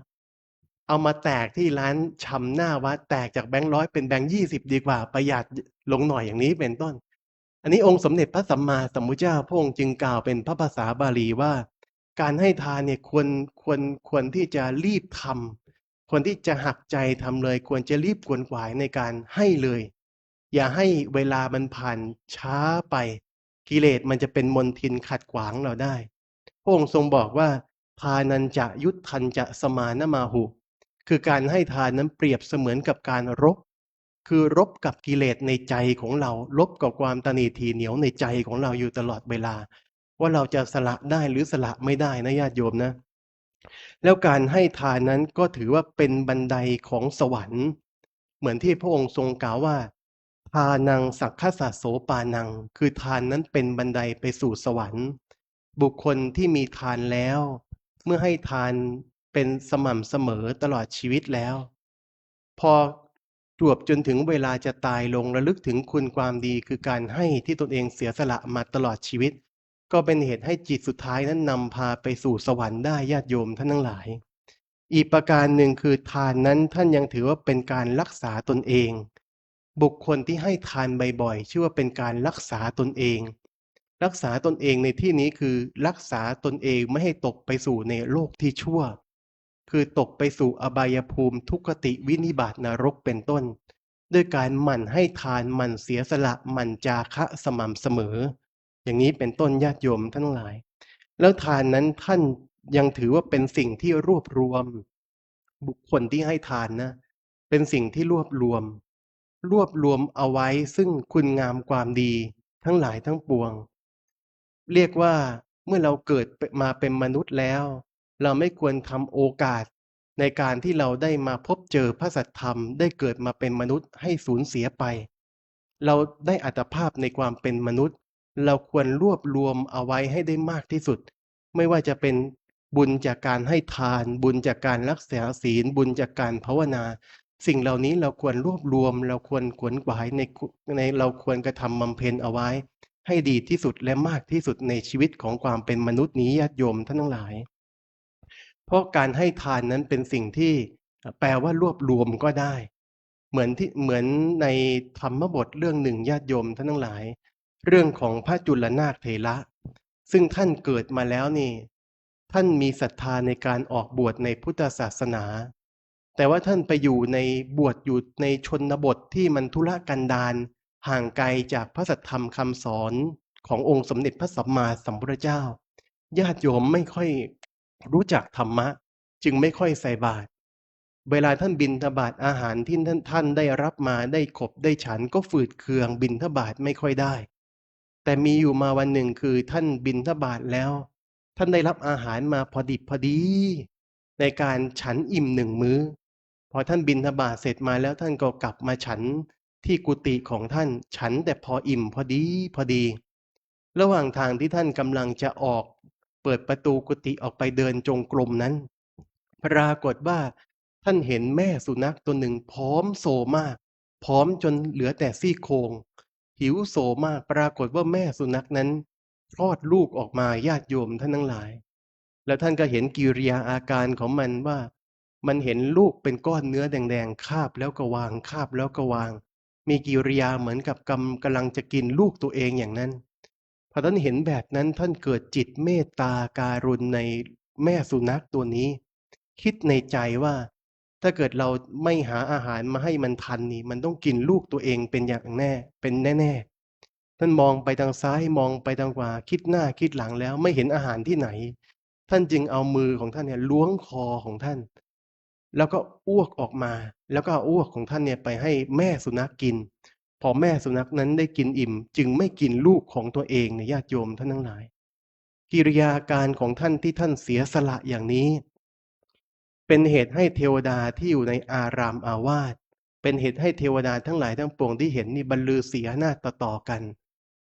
เอามาแตกที่ร้านชำหน้าวัดแตกจากแบงค์ร้อยเป็นแบงค์20ดีกว่าประหยัดลงหน่อยอย่างนี้เป็นต้นอันนี้องค์สมเด็จพระสัมมาสัมพุทธเจ้าพระองค์จึงกล่าวเป็นพระภาษาบาลีว่าการให้ทานเนี่ยควรที่จะรีบทำควรที่จะหักใจทำเลยควรจะรีบกวนขวายในการให้เลยอย่าให้เวลามันผ่านช้าไปกิเลสมันจะเป็นมลทินขัดขวางเราได้พระองค์ทรงบอกว่าทานันจะยุทธันจะสมานมาหุคือการให้ทานนั้นเปรียบเสมือนกับการรบคือรบกับกิเลสในใจของเรารบกับความตณีทีเหนียวในใจของเราอยู่ตลอดเวลาว่าเราจะสละได้หรือสละไม่ได้นะญาติโยมนะแล้วการให้ทานนั้นก็ถือว่าเป็นบันไดของสวรรค์เหมือนที่พระองค์ทรงกล่าวว่าทานังสักขสะโสปานังคือทานนั้นเป็นบันไดไปสู่สวรรค์บุคคลที่มีทานแล้วเมื่อให้ทานเป็นสม่ำเสมอตลอดชีวิตแล้วพอ ตราบจนถึงเวลาจะตายลงระลึกถึงคุณความดีคือการให้ที่ตนเองเสียสละมาตลอดชีวิตก็เป็นเหตุให้จิตสุดท้ายนั้นนำพาไปสู่สวรรค์ได้ญาติโยมท่านทั้งหลายอีกประการหนึ่งคือทานนั้นท่านยังถือว่าเป็นการรักษาตนเองบุคคลที่ให้ทานบ่อยๆชื่อว่าเป็นการรักษาตนเองรักษาตนเองในที่นี้คือรักษาตนเองไม่ให้ตกไปสู่ในโลกที่ชั่วคือตกไปสู่อบายภูมิทุกขติวินิบาตนรกเป็นต้นด้วยการหมั่นให้ทานหมั่นเสียสละหมั่นจาคะสม่ำเสมออย่างนี้เป็นต้นญาติโยมทั้งหลายแล้วทานนั้นท่านยังถือว่าเป็นสิ่งที่รวบรวมบุคคลที่ให้ทานนะเป็นสิ่งที่รวบรวมเอาไว้ซึ่งคุณงามความดีทั้งหลายทั้งปวงเรียกว่าเมื่อเราเกิดมาเป็นมนุษย์แล้วเราไม่ควรทำโอกาสในการที่เราได้มาพบเจอพระสัทธรรมได้เกิดมาเป็นมนุษย์ให้สูญเสียไปเราได้อัตภาพในความเป็นมนุษย์เราควรรวบรวมเอาไว้ให้ได้มากที่สุดไม่ว่าจะเป็นบุญจากการให้ทานบุญจากการรักษาศีลบุญจากการภาวนาสิ่งเหล่านี้เราควรรวบรวมเราควรขวนขวายในเราควรกระทำบำเพ็ญเอาไว้ให้ดีที่สุดและมากที่สุดในชีวิตของความเป็นมนุษย์นี้ญาติโยมท่านทั้งหลายเพราะการให้ทานนั้นเป็นสิ่งที่แปลว่ารวบรวมก็ได้เหมือนในธรรมบทเรื่องหนึ่งญาติโยมท่านทั้งหลายเรื่องของพระจุลนาคเถระซึ่งท่านเกิดมาแล้วนี่ท่านมีศรัทธาในการออกบวชในพุทธศาสนาแต่ว่าท่านไปอยู่ในบวชอยู่ในชนบทที่มันทุรกันดารห่างไกลจากพระสัทธรรมคำสอนขององค์สมเด็จพระสัมมาสัมพุทธเจ้าญาติโยมไม่ค่อยรู้จักธรรมะจึงไม่ค่อยใส่บาตรเวลาท่านบิณฑบาตอาหารที่ท่านได้รับมาได้ขบได้ฉันก็ฝืดเคืองบิณฑบาตไม่ค่อยได้แต่มีอยู่มาวันหนึ่งคือท่านบิณฑบาตแล้วท่านได้รับอาหารมาพอดิบพอดีในการฉันอิ่มหนึ่งมื้อพอท่านบิณฑบาตเสร็จมาแล้วท่านก็กลับมาฉันที่กุฏิของท่านฉันแต่พออิ่มพอดีระหว่างทางที่ท่านกำลังจะออกเปิดประตูกุฏิออกไปเดินจงกรมนั้นปรากฏว่าท่านเห็นแม่สุนัขตัวหนึ่งผอมโซมากผอมจนเหลือแต่ซี่โครงหิวโซมากปรากฏว่าแม่สุนัขนั้นคลอดลูกออกมาญาติโยมท่านทั้งหลายแล้วท่านก็เห็นกิริยาอาการของมันว่ามันเห็นลูกเป็นก้อนเนื้อแดงๆคาบแล้วก็วางคาบแล้วก็วางมีกิริยาเหมือนกับกำลังจะกินลูกตัวเองอย่างนั้นพอท่านเห็นแบบนั้นท่านเกิดจิตเมตตาการุณในแม่สุนัขตัวนี้คิดในใจว่าถ้าเกิดเราไม่หาอาหารมาให้มันทันนี่มันต้องกินลูกตัวเองเป็นอย่างแน่เป็นแน่ๆท่านมองไปทางซ้ายมองไปทางขวาคิดหน้าคิดหลังแล้วไม่เห็นอาหารที่ไหนท่านจึงเอามือของท่านเนี่ยล้วงคอของท่านแล้วก็อ้วกออกมาแล้วก็เอาอ้วกของท่านเนี่ยไปให้แม่สุนัขกินพอแม่สุนัขนั้นได้กินอิ่มจึงไม่กินลูกของตัวเองในญาติโยมท่านทั้งหลายกิริยาการของท่านที่ท่านเสียสละอย่างนี้เป็นเหตุให้เทวดาที่อยู่ในอารามอาวาสเป็นเหตุให้เทวดาทั้งหลายทั้งปวงที่เห็นนี่บรรลือเสียหน้าต่อกัน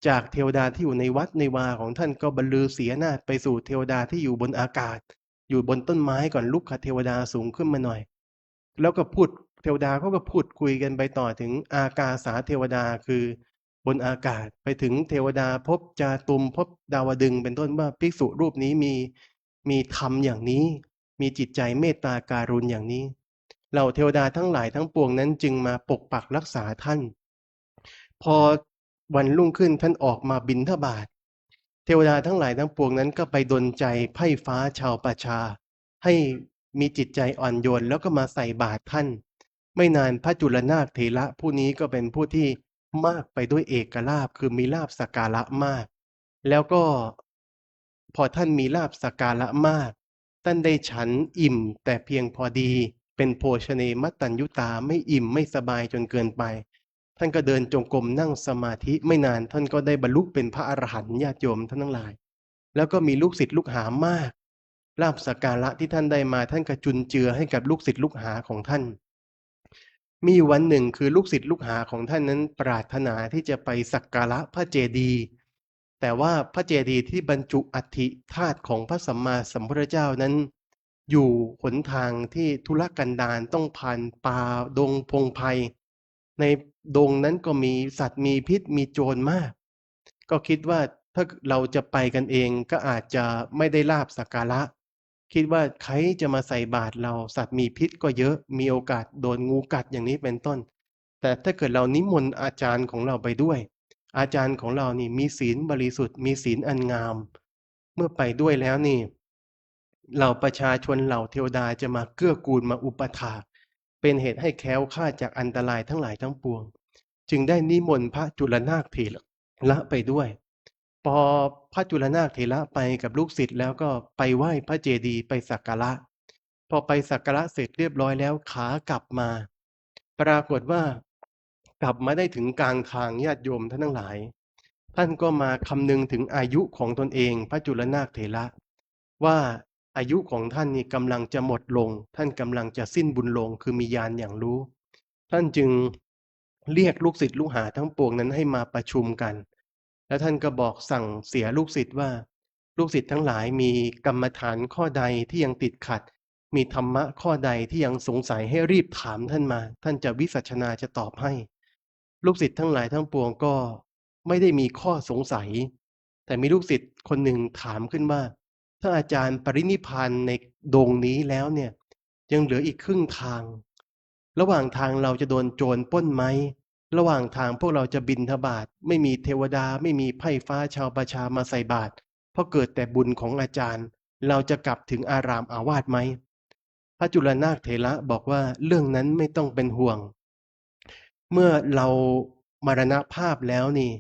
จากเทวดาที่อยู่ในวัดในวาของท่านก็บรรลือเสียหน้าไปสู่เทวดาที่อยู่บนอากาศอยู่บนต้นไม้ก่อนลุกขเทวดาสูงขึ้นมาหน่อยแล้วก็พูดเทวดาเขาก็พูดคุยกันไปต่อถึงอากาสาเทวดาคือบนอากาศไปถึงเทวดาภพจาตุมภพดาวดึงส์เป็นต้นว่าภิกษุรูปนี้มีธรรมอย่างนี้มีจิตใจเมตตาการุณอย่างนี้เหล่าเทวดาทั้งหลายทั้งปวงนั้นจึงมาปกปักรักษาท่านพอวันรุ่งขึ้นท่านออกมาบิณฑบาตเทวดาทั้งหลายทั้งปวงนั้นก็ไปดลใจไพร่ฟ้าชาวประชาให้มีจิตใจอ่อนโยนแล้วก็มาใส่บาตรท่านไม่นานพระจุลนาคเถระผู้นี้ก็เป็นผู้ที่มากไปด้วยเอกลาภคือมีลาภสักการะมากแล้วก็พอท่านมีลาภสักการะมากท่านได้ฉันอิ่มแต่เพียงพอดีเป็นโภชเนมัตตัญญุตาไม่อิ่มไม่สบายจนเกินไปท่านก็เดินจงกรมนั่งสมาธิไม่นานท่านก็ได้บรรลุเป็นพระอรหันต์ญาติโยมท่านทั้งหลายแล้วก็มีลูกศิษย์ลูกหามากลาภสักการะที่ท่านได้มาท่านก็จุนเจือให้กับลูกศิษย์ลูกหาของท่านมีวันหนึ่งคือลูกศิษย์ลูกหาของท่านนั้นปรารถนาที่จะไปสักการะพระเจดีย์แต่ว่าพระเจดีย์ที่บรรจุอัฐิธาตุของพระสัมมาสัมพุทธเจ้านั้นอยู่หนทางที่ทุรกันดารต้องผ่านป่าดงพงไพร ในดงนั้นก็มีสัตว์มีพิษมีโจรมากก็คิดว่าถ้าเราจะไปกันเองก็อาจจะไม่ได้ลาภสักการะคิดว่าใครจะมาใส่บาตรเราสัตว์มีพิษก็เยอะมีโอกาสโดนงูกัดอย่างนี้เป็นต้นแต่ถ้าเกิดเรานิมนต์อาจารย์ของเราไปด้วยอาจารย์ของเรานี่มีศีลบริสุทธิ์มีศีลอันงามเมื่อไปด้วยแล้วนี่เหล่าประชาชนเหล่าเทวดาจะมาเกื้อกูลมาอุปถากเป็นเหตุให้แคล้วคลาดจากอันตรายทั้งหลายทั้งปวงจึงได้นิมนต์พระจุลนาคเถระไปด้วยพอพระจุลนาคเถระไปกับลูกศิษย์แล้วก็ไปไหว้พระเจดีย์ไปสักการะพอไปสักการะเสร็จเรียบร้อยแล้วขากลับมาปรากฏว่ากลับมาได้ถึงกลางทางญาติโยมท่านทั้งหลายท่านก็มาคำนึงถึงอายุของตนเองพระจุลนาคเถระว่าอายุของท่านนี่กำลังจะหมดลงท่านกำลังจะสิ้นบุญลงคือมีญาณอย่างรู้ท่านจึงเรียกลูกศิษย์ลูกหาทั้งปวงนั้นให้มาประชุมกันแล้วท่านก็บอกสั่งเสียลูกศิษย์ว่าลูกศิษย์ทั้งหลายมีกรรมฐานข้อใดที่ยังติดขัดมีธรรมะข้อใดที่ยังสงสัยให้รีบถามท่านมาท่านจะวิสัชนาจะตอบให้ลูกศิษย์ทั้งหลายทั้งปวงก็ไม่ได้มีข้อสงสัยแต่มีลูกศิษย์คนหนึ่งถามขึ้นว่าถ้าอาจารย์ปรินิพพานในดงนี้แล้วเนี่ยยังเหลืออีกครึ่งทางระหว่างทางเราจะโดนโจรปล้นไหมระหว่างทางพวกเราจะบิณฑบาตไม่มีเทวดาไม่มีไพร่ฟ้าชาวประชามาใส่บาตรเพราะเกิดแต่บุญของอาจารย์เราจะกลับถึงอารามอาวาสไหมพระจุลนาคเถระบอกว่าเรื่องนั้นไม่ต้องเป็นห่วงเมื่อเรามรณภาพแล้วนี่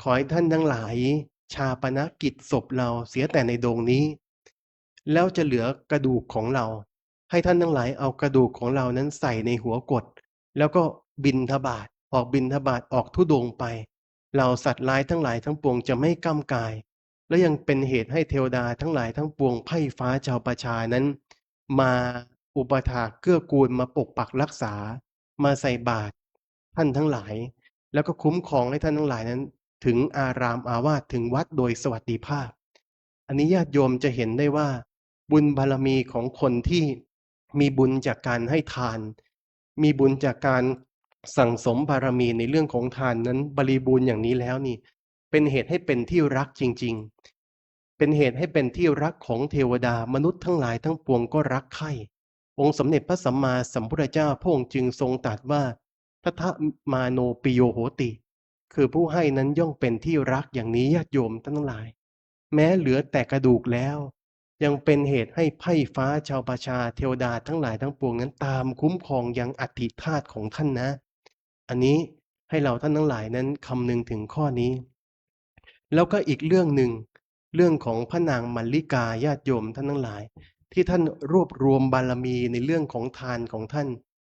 ขอให้ท่านทั้งหลายชาปนกิจศพเราเสียแต่ในดงนี้แล้วจะเหลือกระดูกของเราให้ท่านทั้งหลายเอากระดูกของเรานั้นใส่ในหัวกฏแล้วก็บิณฑบาตออกบิณฑบาตออกธุดงค์ไปเหล่าสัตว์ร้ายทั้งหลายทั้งปวงจะไม่ก้ำกายและยังเป็นเหตุให้เทวดาทั้งหลายทั้งปวงไพร่ฟ้าชาวประชานั้นมาอุปถากเกื้อกูลมาปกปักรักษามาใส่บาตรท่านทั้งหลายแล้วก็คุ้มครองให้ท่านทั้งหลายนั้นถึงอารามอาวาสถึงวัดโดยสวัสดิภาพอันนี้ญาติโยมจะเห็นได้ว่าบุญบารมีของคนที่มีบุญจากการให้ทานมีบุญจากการสั่งสมบารมีในเรื่องของทานนั้นบริบูรณ์อย่างนี้แล้วนี่เป็นเหตุให้เป็นที่รักจริงๆเป็นเหตุให้เป็นที่รักของเทวดามนุษย์ทั้งหลายทั้งปวงก็รักใคร่องค์สมเด็จพระสัมมาสัมพุทธเจ้าพระองค์จึงทรงตรัสว่าทัทธมาโนปิโยโหติคือผู้ให้นั้นย่อมเป็นที่รักอย่างนี้ญาติโยมทั้งหลายแม้เหลือแต่กระดูกแล้วยังเป็นเหตุให้ไพร่ฟ้าชาวประชาเทวดาทั้งหลายทั้งปวงนั้นตามคุ้มครองยังอัฐิธาตุของท่านนะอันนี้ให้เราท่านทั้งหลายนั้นคำนึงถึงข้อนี้แล้วก็อีกเรื่องหนึ่งเรื่องของพระนางมัลลิกาญาติโยมท่านทั้งหลายที่ท่านรวบรวมบารมีในเรื่องของทานของท่าน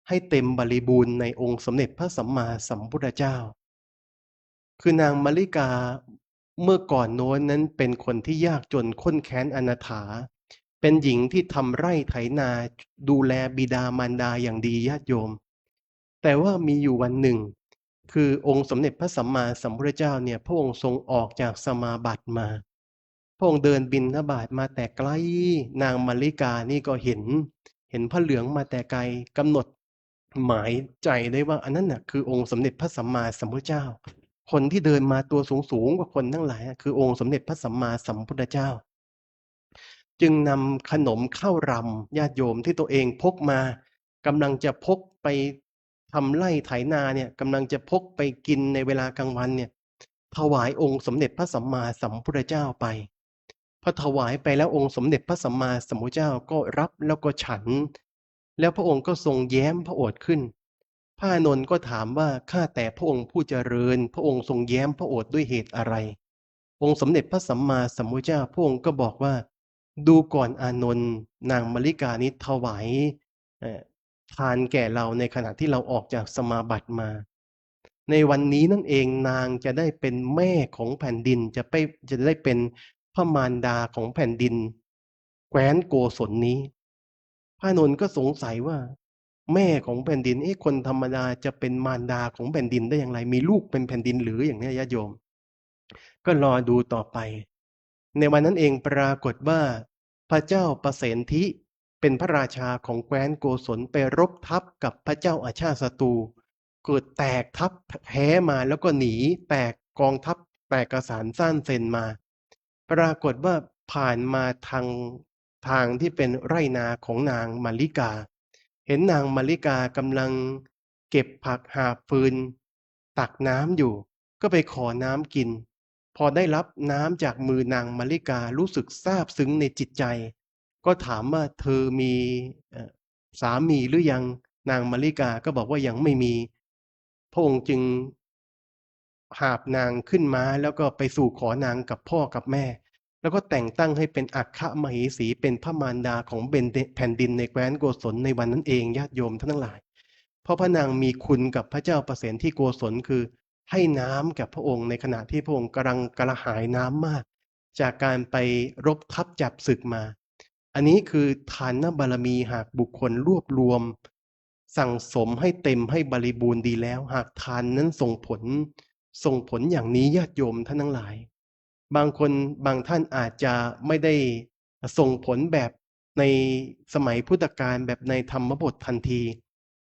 ให้เต็มบริบูรณ์ในองค์สมเด็จพระสัมมาสัมพุทธเจ้าคือนางมัลลิกาเมื่อก่อนโน้นนั้นเป็นคนที่ยากจนข้นแค้นอนาถาเป็นหญิงที่ทำไร่ไถนาดูแลบิดามารดาอย่างดีญาติโยมแต่ว่ามีอยู่วันหนึ่งคือองค์สมเด็จพระสัมมาสัมพุทธเจ้าเนี่ยพระองค์ทรงออกจากสมาบัติมาพระองค์เดินบิณฑบาตมาแต่ไกลนางมัลลิกานี่ก็เห็นพระเหลืองมาแต่ไกลกำหนดหมายใจได้ว่าอันนั้นน่ะคือองค์สมเด็จพระสัมมาสัมพุทธเจ้าคนที่เดินมาตัวสูงกว่าคนทั้งหลายคือองค์สมเด็จพระสัมมาสัมพุทธเจ้าจึงนำขนมข้าวรำญาติโยมที่ตัวเองพกมากำลังจะพกไปทำไร่ไถนาเนี่ยกำลังจะพกไปกินในเวลากลางวันเนี่ยถวายองค์สมเด็จพระสัมมาสัมพุทธเจ้าไปพอถวายไปแล้วองค์สมเด็จพระสัมมาสัมพุทธเจ้าก็รับแล้วก็ฉันแล้วพระองค์ก็ทรงแย้มพระโอษฐ์ขึ้นพระอานนท์ก็ถามว่าข้าแต่พระองค์ผู้เจริญพระองค์ทรงแย้มพระโอษฐ์ด้วยเหตุอะไรองค์สมเด็จพระสัมมาสัมพุทธเจ้าพระองค์ก็บอกว่าดูก่อนอานนท์นางมัลลิกานี้ถวายทานแก่เราในขณะที่เราออกจากสมาบัติมาในวันนี้นั่นเองนางจะได้เป็นแม่ของแผ่นดินจะได้เป็นพระมารดาของแผ่นดินแคว้นโกศลนี้พระอานนท์ก็สงสัยว่าแม่ของแผ่นดินคนธรรมดาจะเป็นมารดาของแผ่นดินได้อย่างไรมีลูกเป็นแผ่นดินหรืออย่างนี้ญาติโยมก็รอดูต่อไปในวันนั้นเองปรากฏว่าพระเจ้าประเสนทิเป็นพระราชาของแคว้นโกศลไปรบทัพกับพระเจ้าอาชาติศัตรู เกิดแตกทัพแพ้มาแล้วก็หนีแตกกองทัพแตกกระสานซ่านเซนมา ปรากฏว่าผ่านมาทางที่เป็นไร่นาของนางมาริกา เห็นนางมาริกากำลังเก็บผักหาบฟืนตักน้ำอยู่ ก็ไปขอน้ำกิน พอได้รับน้ำจากมือนางมาริการู้สึกซาบซึ้งในจิตใจ ก็ถามว่าเธอมีสามีหรือยังนางมาริกาก็บอกว่ายังไม่มีพระองค์จึงหาบนางขึ้นม้าแล้วก็ไปสู่ขอนางกับพ่อกับแม่ แล้วก็แต่งตั้งให้เป็นอัครมเหสีเป็นพระมารดาของแผ่นดินในแคว้นโกศลในวันนั้นเองญาติโยมทั้งหลายเพราะพระนางมีคุณกับพระเจ้าประเสนที่โกศลคือให้น้ำกับพระองค์ในขณะที่พระองค์กำลังกระหายน้ำมากจากการไปรบทัพจับศึกมาอันนี้คือทานบารมีหากบุคคลรวบรวมสั่งสมให้เต็มให้บริบูรณ์ดีแล้วหากทานนั้นส่งผลอย่างนี้ญาติโยมท่านทั้งหลายบางคนบางท่านอาจจะไม่ได้ส่งผลแบบในสมัยพุทธกาลแบบในธรรมบททันที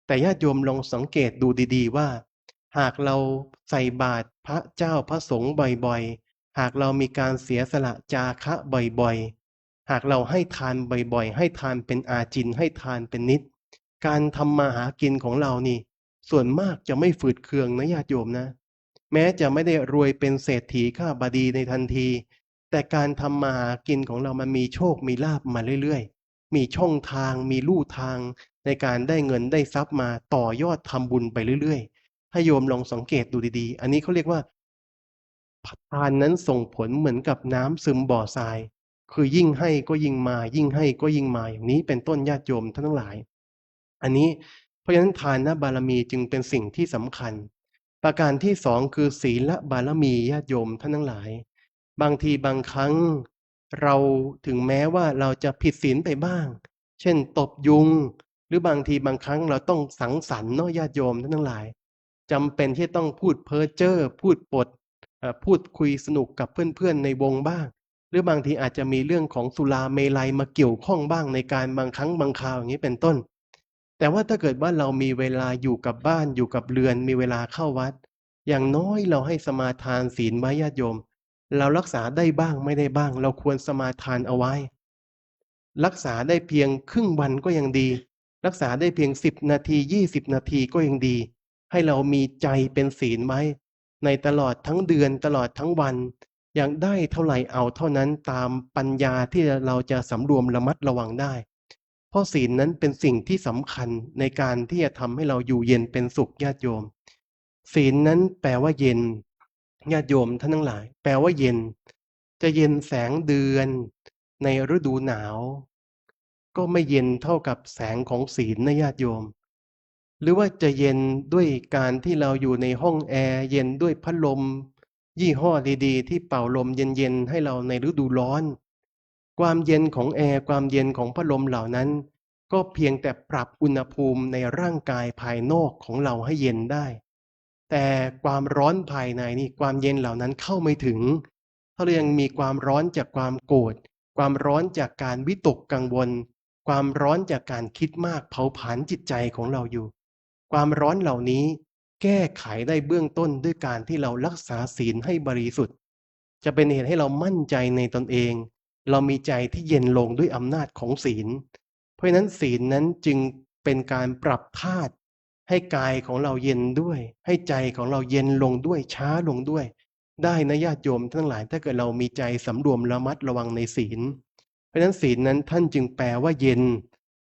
แต่ญาติโยมลองสังเกตดูดีๆว่าหากเราใส่บาตรพระเจ้าพระสงฆ์บ่อยๆหากเรามีการเสียสละจาคะบ่อยๆหากเราให้ทานบ่อยๆให้ทานเป็นอาจินให้ทานเป็นนิดการทำมาหากินของเรานี่ส่วนมากจะไม่ฝืดเคืองนะญาติโยมนะแม้จะไม่ได้รวยเป็นเศรษฐีข้าบดีในทันทีแต่การทำมาหากินของเรามันมีโชคมีลาภมาเรื่อยๆมีช่องทางมีลู่ทางในการได้เงินได้ทรัพย์มาต่อยอดทำบุญไปเรื่อยๆให้โยมลองสังเกตดูดีๆอันนี้เขาเรียกว่าทานนั้นส่งผลเหมือนกับน้ำซึมบ่อทรายคือยิ่งให้ก็ยิ่งมายิ่งให้ก็ยิ่งมาอย่างนี้เป็นต้นญาติโยมทั้งหลายอันนี้เพราะฉะนั้นทานบารมีจึงเป็นสิ่งที่สำคัญประการที่สองคือศีลบารมีญาติโยมท่านทั้งหลายบางทีบางครั้งเราถึงแม้ว่าเราจะผิดศีลไปบ้างเช่นตบยุงหรือบางทีบางครั้งเราต้องสังสรรค์เนาะญาติโยมท่านทั้งหลายจำเป็นที่ต้องพูดเพ้อเจ้อพูดปดพูดคุยสนุกกับเพื่อนๆในวงบ้างหรือบางทีอาจจะมีเรื่องของสุราเมลัยมาเกี่ยวข้องบ้างในการบางครั้งบางคราวอย่างนี้เป็นต้นแต่ว่าถ้าเกิดว่าเรามีเวลาอยู่กับบ้านอยู่กับเรือนมีเวลาเข้าวัดอย่างน้อยเราให้สมาทานศีลไว้ญาติโยมเรารักษาได้บ้างไม่ได้บ้างเราควรสมาทานเอาไว้รักษาได้เพียงครึ่งวันก็ยังดีรักษาได้เพียง10 นาที20 นาทีก็ยังดีให้เรามีใจเป็นศีลไว้ในตลอดทั้งเดือนตลอดทั้งวันอย่างได้เท่าไหร่เอาเท่านั้นตามปัญญาที่เราจะสำรวมระมัดระวังได้เพราะศีลนั้นเป็นสิ่งที่สำคัญในการที่จะทำให้เราอยู่เย็นเป็นสุขญาติโยมศีลนั้นแปลว่าเย็นญาติโยมท่านทั้งหลายแปลว่าเย็นจะเย็นแสงเดือนในฤดูหนาวก็ไม่เย็นเท่ากับแสงของศีลนะญาติโยมหรือว่าจะเย็นด้วยการที่เราอยู่ในห้องแอร์เย็นด้วยพัดลมยี่ห้อดีๆที่เป่าลมเย็นๆให้เราในฤดูร้อนความเย็นของแอร์ความเย็นของพัดลมเหล่านั้นก็เพียงแต่ปรับอุณหภูมิในร่างกายภายนอกของเราให้เย็นได้แต่ความร้อนภายในนี่ความเย็นเหล่านั้นเข้าไม่ถึงถ้าเรายังมีความร้อนจากความโกรธความร้อนจากการวิตกกังวลความร้อนจากการคิดมากเผาผลาญจิตใจของเราอยู่ความร้อนเหล่านี้แก้ไขได้เบื้องต้นด้วยการที่เรารักษาศีลให้บริสุทธิ์จะเป็นเหตุให้เรามั่นใจในตนเองเรามีใจที่เย็นลงด้วยอำนาจของศีลเพราะฉะนั้นศีลนั้นจึงเป็นการปรับธาตุให้กายของเราเย็นด้วยให้ใจของเราเย็นลงด้วยช้าลงด้วยได้นะญาติโยมทั้งหลายถ้าเกิดเรามีใจสำรวมระมัดระวังในศีลเพราะฉะนั้นศีลนั้นท่านจึงแปลว่าเย็น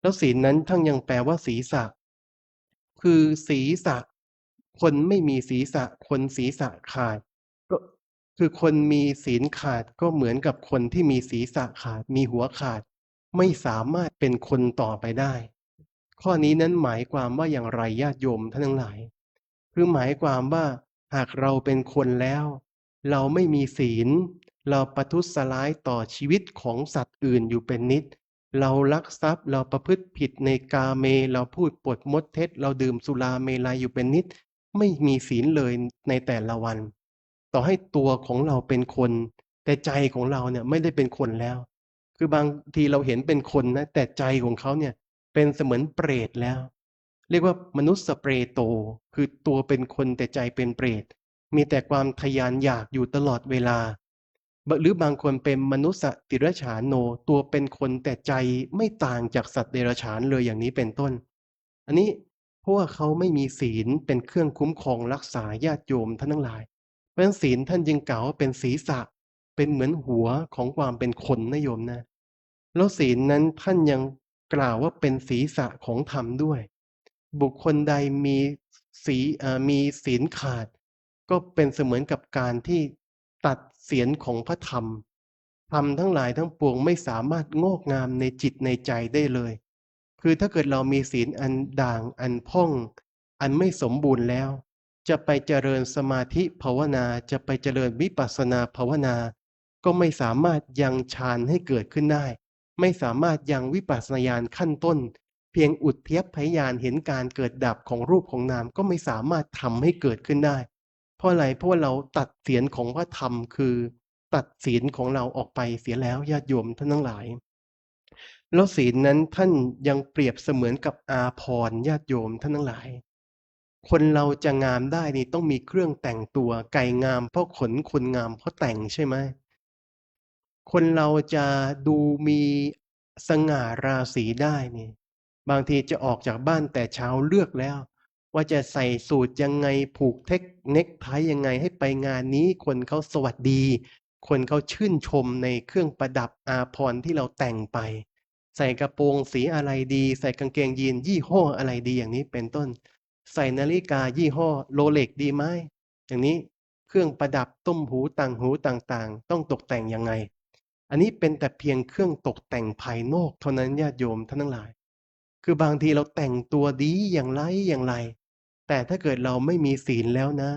แล้วศีลนั้นท่านยังแปลว่าศีรษะคือศีรษะคนไม่มีศีรษะคนศีรษะขาดก็คือคนมีศีลขาดก็เหมือนกับคนที่มีศีรษะขาดมีหัวขาดไม่สามารถเป็นคนต่อไปได้ข้อนี้นั้นหมายความว่าอย่างไรญาติโยมท่านทั้งหลายคือหมายความว่าหากเราเป็นคนแล้วเราไม่มีศีลเราประทุษร้ายต่อชีวิตของสัตว์อื่นอยู่เป็นนิดเราลักทรัพย์เราประพฤติผิดในกาเมเราพูดปดมดเท็จเราดื่มสุราเมลัยอยู่เป็นนิดไม่มีศีลเลยในแต่ละวันต่อให้ตัวของเราเป็นคนแต่ใจของเราเนี่ยไม่ได้เป็นคนแล้วคือบางทีเราเห็นเป็นคนนะแต่ใจของเขาเนี่ยเป็นเสมือนเปรตแล้ว เรียกว่ามนุษย์สเปรโตคือตัวเป็นคนแต่ใจเป็นเปรตมีแต่ความทยานอยากอยู่ตลอดเวลาหรือบางคนเป็นมนุษย์ติรฉานโนตัวเป็นคนแต่ใจไม่ต่างจากสัตว์เดรัจฉานเลยอย่างนี้เป็นต้นอันนี้เพราะว่าเขาไม่มีศีลเป็นเครื่องคุ้มครองรักษาญาติโยมท่านทั้งหลายเพราะฉะนั้นศีลท่านจึงกล่าวว่าเป็นศีรษะเป็นเหมือนหัวของความเป็นคนนะโยมนะแล้วศีลนั้นท่านยังกล่าวว่าเป็นศีรษะของธรรมด้วยบุคคลใดมีมีศีลขาดก็เป็นเสมือนกับการที่ตัดเศียรของพระธรรมธรรมทั้งหลายทั้งปวงไม่สามารถงอกงามในจิตในใจได้เลยคือถ้าเกิดเรามีศีลอันด่างอันพ่องอันไม่สมบูรณ์แล้วจะไปเจริญสมาธิภาวนาจะไปเจริญวิปัสสนาภาวนาก็ไม่สามารถยังฌานให้เกิดขึ้นได้ไม่สามารถยังวิปัสสนาญาณขั้นต้นเพียงอุทเทพยานเห็นการเกิดดับของรูปของนามก็ไม่สามารถทำให้เกิดขึ้นได้เพราะอะไรเพราะว่าเราตัดเศียรของพระธรรมคือตัดศีลของเราออกไปเสียแล้วญาติโยมท่านทั้งหลายแล้วศีลนั้นท่านยังเปรียบเสมือนกับอาภรณ์ญาติโยมท่านทั้งหลายคนเราจะงามได้นี่ต้องมีเครื่องแต่งตัวไก่งามเพราะขนคนงามเพราะแต่งใช่ไหมคนเราจะดูมีสง่าราศีได้นี่บางทีจะออกจากบ้านแต่เช้าเลือกแล้วว่าจะใส่สูทยังไงผูกเน็กไทยังไงให้ไปงานนี้คนเขาสวัสดีคนเขาชื่นชมในเครื่องประดับอาภรณ์ที่เราแต่งไปใส่กระโปรงสีอะไรดีใส่กางเกงยีนยี่ห้ออะไรดีอย่างนี้เป็นต้นใส่นาฬิกายี่ห้อโรเล็กดีไหมอย่างนี้เครื่องประดับต้มหูต่างหูต่างๆต้องตกแต่งยังไงอันนี้เป็นแต่เพียงเครื่องตกแต่งภายนอกเท่านั้นญาติโยมท่านทั้งหลายคือบางทีเราแต่งตัวดีอย่างไรแต่ถ้าเกิดเราไม่มีศีลแล้วนะ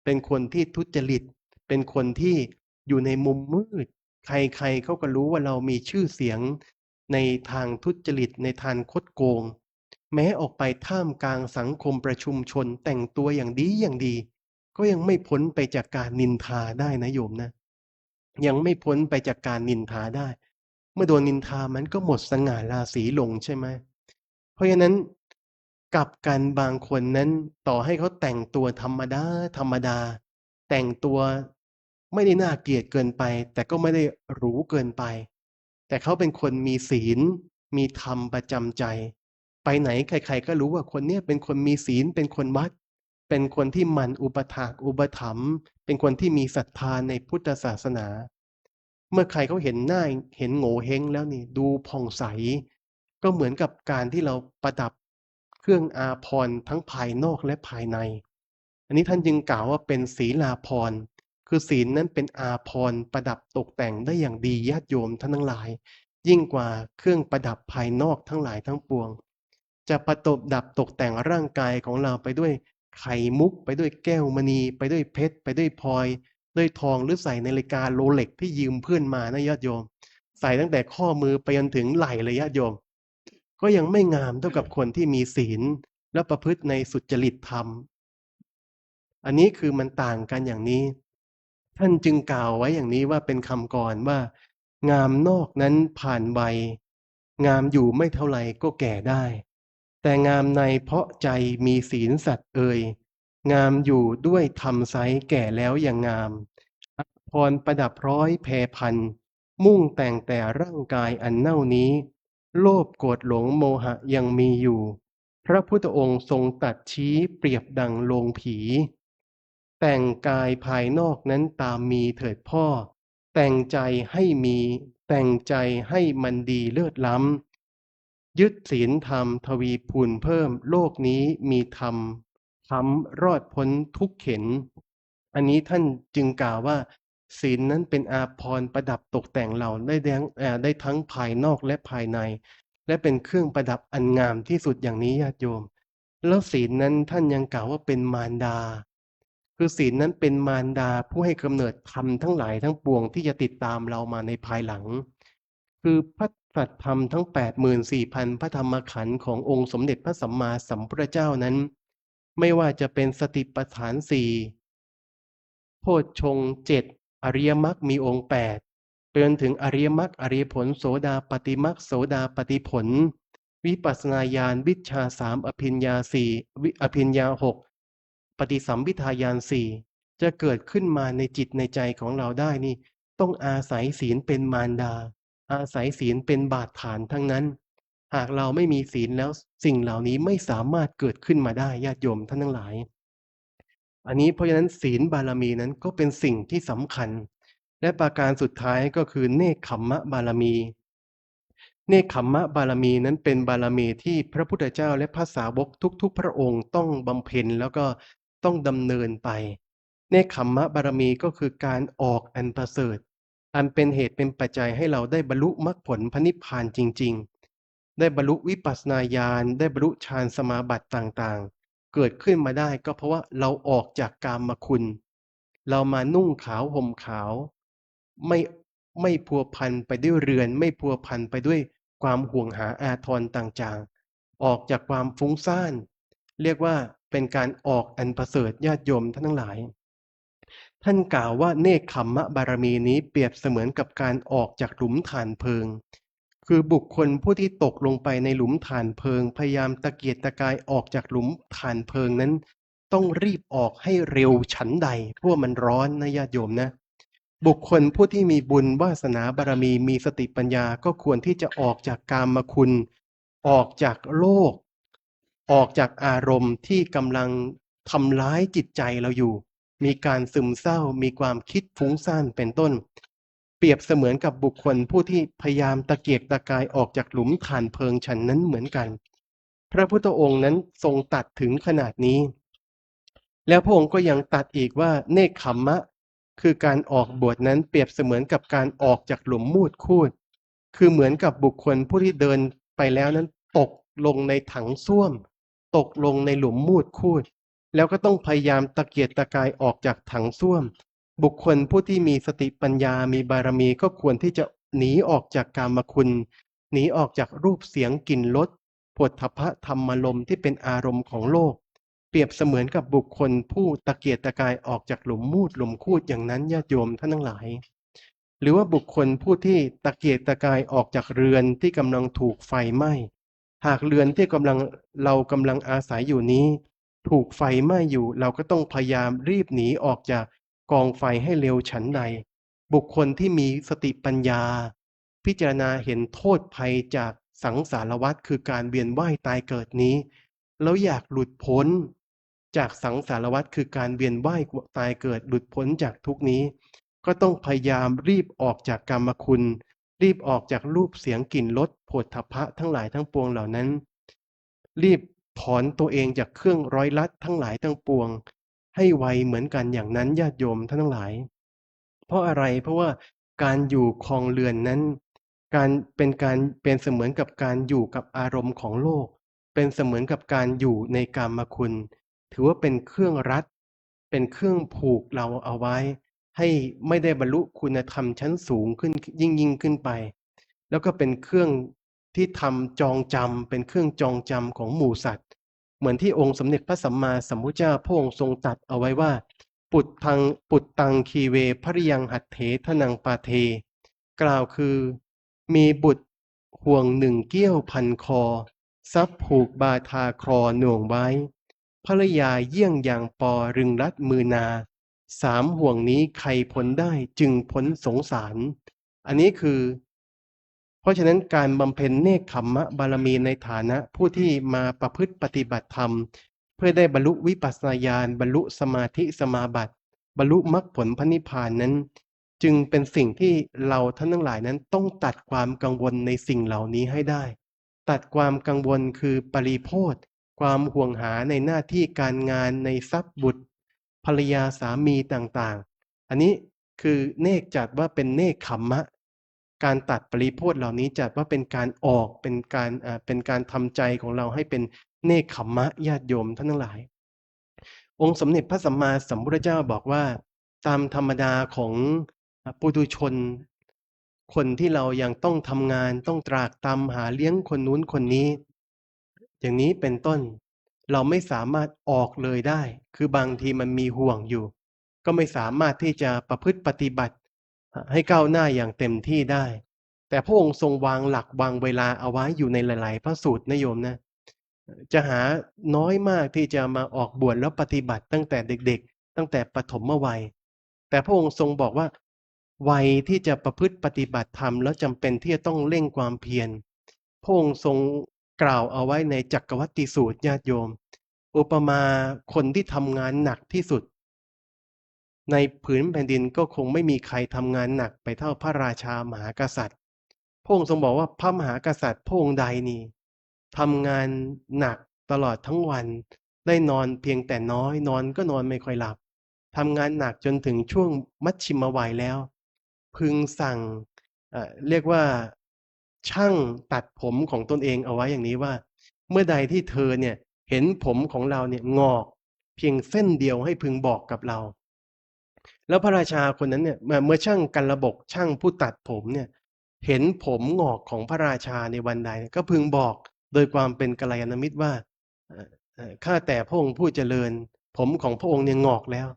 เป็นคนที่ทุจริตเป็นคนที่อยู่ในมุมมืดใครๆเขาก็รู้ว่าเรามีชื่อเสียงในทางทุจริตในทางคดโกงแม้ออกไปท่ามกลางสังคมประชุมชนแต่งตัวอย่างดีก็ยังไม่พ้นไปจากการนินทาได้นะโยมนะยังไม่พ้นไปจากการนินทาได้เมื่อโดนนินทามันก็หมดสง่าราศีลงใช่ไหมเพราะฉะนั้นกลับกันบางคนนั้นต่อให้เขาแต่งตัวธรรมดาแต่งตัวไม่ได้น่าเกลียดเกินไปแต่ก็ไม่ได้หรูเกินไปแต่เขาเป็นคนมีศีลมีธรรมประจำใจไปไหนใครๆก็รู้ว่าคนเนี้ยเป็นคนมีศีลเป็นคนวัดเป็นคนที่หมั่นอุปถากอุปถัมภ์เป็นคนที่มีศรัทธาในพุทธศาสนาเมื่อใครเขาเห็นหน้าเห็นโง่เฮงแล้วนี่ดูผ่องใสก็เหมือนกับการที่เราประดับเครื่องอาภรณ์ทั้งภายนอกและภายในอันนี้ท่านจึงกล่าวว่าเป็นศีลาภรณ์คือศีลนั้นเป็นอาภรณ์ประดับตกแต่งได้อย่างดีญาติโยมท่านทั้งหลายยิ่งกว่าเครื่องประดับภายนอกทั้งหลายทั้งปวงจะประดับตกแต่งร่างกายของเราไปด้วยไข่มุกไปด้วยแก้วมณีไปด้วยเพชรไปด้วยพลอยด้วยทองหรือใส่นาฬิกาโรเล็กที่ยืมเพื่อนมานะญาติโยมใส่ตั้งแต่ข้อมือไปจนถึงไหล่เลยญาติโยมก็ยังไม่งามเท่ากับคนที่มีศีลและประพฤติในสุจริตธรรมอันนี้คือมันต่างกันอย่างนี้ท่านจึงกล่าวไว้อย่างนี้ว่าเป็นคำกรว่างามนอกนั้นผ่านวัยงามอยู่ไม่เท่าไรก็แก่ได้แต่งามในเพราะใจมีศีลสัตย์เอ่ยงามอยู่ด้วยธรรมไซร้แก่แล้วอย่างงามพรประดับร้อยแพรพันมุ่งแต่งแต่ร่างกายอันเน่านี้โลภโกรธหลงโมหะยังมีอยู่พระพุทธองค์ทรงตรัสชี้เปรียบดังโลงผีแต่งกายภายนอกนั้นตามมีเถิดพ่อแต่งใจให้มีแต่งใจให้มันดีเลิศล้ำยึดศีลธรรมทวีพูนเพิ่มโลกนี้มีธรรมค้ำรอดพ้นทุกเข็ญอันนี้ท่านจึงกล่าวว่าศีลนั้นเป็นอาภรณ์ประดับตกแต่งเราได้ทั้งภายนอกและภายในและเป็นเครื่องประดับอันงามที่สุดอย่างนี้ญาติโยมแล้วศีลนั้นท่านยังกล่าวว่าเป็นมารดาคือศีลนั้นเป็นมารดาผู้ให้กำเนิดธรรมทั้งหลายทั้งปวงที่จะติดตามเรามาในภายหลังคือพระสัทธรรมทั้ง84,000พระธรรมขันธ์ขององค์สมเด็จพระสัมมาสัมพุทธเจ้านั้นไม่ว่าจะเป็นสติปัฏฐานสี่โพชฌงค์7อริยมรรคมีองค์8ไปจนถึงอริยมรรคอริยผลโสดาปัตติมรรคโสดาปัตติผล วิปัสสนาญาณวิชชาสามอภิญญาสี่อภิญญาหกปฏิสัมภิทาญาณสี่จะเกิดขึ้นมาในจิตในใจของเราได้นี่ต้องอาศัยศีลเป็นมารดาอาศัยศีลเป็นบาดฐานทั้งนั้นหากเราไม่มีศีลแล้วสิ่งเหล่านี้ไม่สามารถเกิดขึ้นมาได้ญาติโยมท่านทั้งหลายอันนี้เพราะฉะนั้นศีลบารมีนั้นก็เป็นสิ่งที่สำคัญและประการสุดท้ายก็คือเนกขัมมะบารมีเนกขัมมะบารมีนั้นเป็นบารมีที่พระพุทธเจ้าและพระสาวกทุกๆพระองค์ต้องบำเพ็ญแล้วก็ต้องดำเนินไปเนกขัมมะบารมีก็คือการออกอันประเสริฐอันเป็นเหตุเป็นปัจจัยให้เราได้บรรลุมรรคผลพระนิพพานจริงๆได้บรรลุวิปัสสนาญาณได้บรรลุฌานสมาบัติต่างๆเกิดขึ้นมาได้ก็เพราะว่าเราออกจากกามคุณเรามานุ่งขาวห่มขาวไม่พัวพันไปด้วยเรือนไม่พัวพันไปด้วยความห่วงหาอาทรต่างๆออกจากความฟุ้งซ่านเรียกว่าเป็นการออกอันประเสริฐญาติโยมท่านทั้งหลายท่านกล่าวว่าเนกขัมมะบารมีนี้เปรียบเสมือนกับการออกจากหลุมฐานเพลิงคือบุคคลผู้ที่ตกลงไปในหลุมฐานเพลิงพยายามตะเกียกตะกายออกจากหลุมฐานเพลิงนั้นต้องรีบออกให้เร็วฉันใดเพราะมันร้อนนะญาติโยมนะบุคคลผู้ที่มีบุญวาสนาบารมีมีสติปัญญาก็ควรที่จะออกจากกามคุณออกจากโลกออกจากอารมณ์ที่กำลังทำร้ายจิตใจเราอยู่มีการซึมเศร้ามีความคิดฟุ้งซ่านเป็นต้นเปรียบเสมือนกับบุคคลผู้ที่พยายามตะเกียกตะกายออกจากหลุมฐานเพลิงฉันนั้นเหมือนกันพระพุทธองค์นั้นทรงตัดถึงขนาดนี้แล้วพระองค์ก็ยังตัดอีกว่าเนกขัมมะคือการออกบวชนั้นเปรียบเสมือนกับการออกจากหลุมมูดคูดคือเหมือนกับบุคคลผู้ที่เดินไปแล้วนั้นตกลงในถังส้วมตกลงในหลุมมูดคูดแล้วก็ต้องพยายามตะเกียกตะกายออกจากถังส้วมบุคคลผู้ที่มีสติปัญญามีบารมีก็ควรที่จะหนีออกจากกามคุณหนีออกจากรูปเสียงกลิ่นรสโผฏฐัพพะธรรมารมณ์ที่เป็นอารมณ์ของโลกเปรียบเสมือนกับบุคคลผู้ตะเกียกตะกายออกจากหลุมมูดหลุมคูดอย่างนั้นญาติโยมท่านทั้งหลายหรือว่าบุคคลผู้ที่ตะเกียกตะกายออกจากเรือนที่กำลังถูกไฟไหม้หากเรือนที่เรากำลังอาศัยอยู่นี้ถูกไฟไหม้อยู่เราก็ต้องพยายามรีบหนีออกจากกองไฟให้เร็วฉันใดบุคคลที่มีสติปัญญาพิจารณาเห็นโทษภัยจากสังสารวัฏคือการเวียนว่ายตายเกิดนี้แล้วอยากหลุดพ้นจากสังสารวัฏคือการเวียนว่ายตายเกิดหลุดพ้นจากทุกนี้ก็ต้องพยายามรีบออกจากกรรมคุณรีบออกจากรูปเสียงกลิ่นรสโผฏฐัพพะทั้งหลายทั้งปวงเหล่านั้นรีบถอนตัวเองจากเครื่องร้อยลัดทั้งหลายทั้งปวงให้ไวเหมือนกันอย่างนั้นญาติโยมท่านทั้งหลายเพราะอะไรเพราะว่าการอยู่ครองเรือนนั้นเป็นเสมือนกับการอยู่กับอารมณ์ของโลกเป็นเสมือนกับการอยู่ในกามคุณถือว่าเป็นเครื่องรัดเป็นเครื่องผูกเราเอาไว้ให้ไม่ได้บรรลุคุณธรรมชั้นสูงขึ้นยิ่งขึ้นไปแล้วก็เป็นเครื่องที่ทำจองจำเป็นเครื่องจองจำของหมู่สัตว์เหมือนที่องค์สมเด็จพระสัมมาสัมพุทธเจ้าพระองค์ทรงตรัสเอาไว้ว่าปุตตังคีเวภริยังหัตเถทนังปาเทกล่าวคือมีบุตรห่วงหนึ่งเกี้ยวพันคอทรัพย์ผูกบาทาคอหน่วงไว้ภรยาเยี่ยงอย่างปอรึงรัดมือนาสามห่วงนี้ใครพ้นได้จึงพ้นสงสารอันนี้คือเพราะฉะนั้นการบำเพ็ญเนกขัมมะบารมีในฐานะผู้ที่มาประพฤติปฏิบัติธรรมเพื่อได้บรรลุวิปัสสนาญาณบรรลุสมาธิสมาบัติบรรลุมรรคผลพระนิพพานนั้นจึงเป็นสิ่งที่เราท่านทั้งหลายนั้นต้องตัดความกังวลในสิ่งเหล่านี้ให้ได้ตัดความกังวลคือปริโภธความห่วงหาในหน้าที่การงานในทรัพย์บุตรภรรยาสามีต่างๆอันนี้คือเนกจัดว่าเป็นเนกขัมมะการตัดปริโภธเหล่านี้จัดว่าเป็นการออกเป็นการทำใจของเราให้เป็นเนกขัมมะญาติโยมท่านทั้งหลายองค์สมเด็จพระสัมมาสัมพุทธเจ้าบอกว่าตามธรรมดาของปุถุชนคนที่เรายังต้องทำงานต้องตรากตรำหาเลี้ยงคนนู้นคนนี้อย่างนี้เป็นต้นเราไม่สามารถออกเลยได้คือบางทีมันมีห่วงอยู่ก็ไม่สามารถที่จะประพฤติปฏิบัติให้ก้าวหน้าอย่างเต็มที่ได้ แต่พระองค์ทรงวางหลักวางเวลาเอาไว้อยู่ในหลายๆพระสูตรนะโยมนะจะหาน้อยมากที่จะมาออกบวชแล้วปฏิบัติตั้งแต่เด็กๆตั้งแต่ปฐมวัยแต่พระองค์ทรงบอกว่าวัยที่จะประพฤติปฏิบัติธรรมแล้วจำเป็นที่จะต้องเร่งความเพียรพระองค์ทรงกล่าวเอาไว้ในจักรวัตติสูตรญาติโยมอุปมาคนที่ทำงานหนักที่สุดในผืนแผ่นดินก็คงไม่มีใครทำงานหนักไปเท่าพระราชามหากษัตริย์พระองค์ทรงบอกว่าพระมหากษัตริย์พระองค์ใดนี่ทำงานหนักตลอดทั้งวันได้นอนเพียงแต่น้อยนอนก็นอนไม่ค่อยหลับทำงานหนักจนถึงช่วงมัชชิมวัยแล้วพึงสั่งเรียกว่าช่างตัดผมของตนเองเอาไว้อย่างนี้ว่าเมื่อใดที่เธอเนี่ยเห็นผมของเราเนี่ยงอกเพียงเส้นเดียวให้พึงบอกกับเราแล้วพระราชาคนนั้นเนี่ยเมื่อช่างกันระบบช่างผู้ตัดผมเนี่ยเห็นผมงอกของพระราชาในวันใดก็พึงบอกโดยความเป็นกัลยาณมิตรว่าข้าแต่พระองค์ผู้เจริญผมของพระองค์เนี่ยงอกแล้ว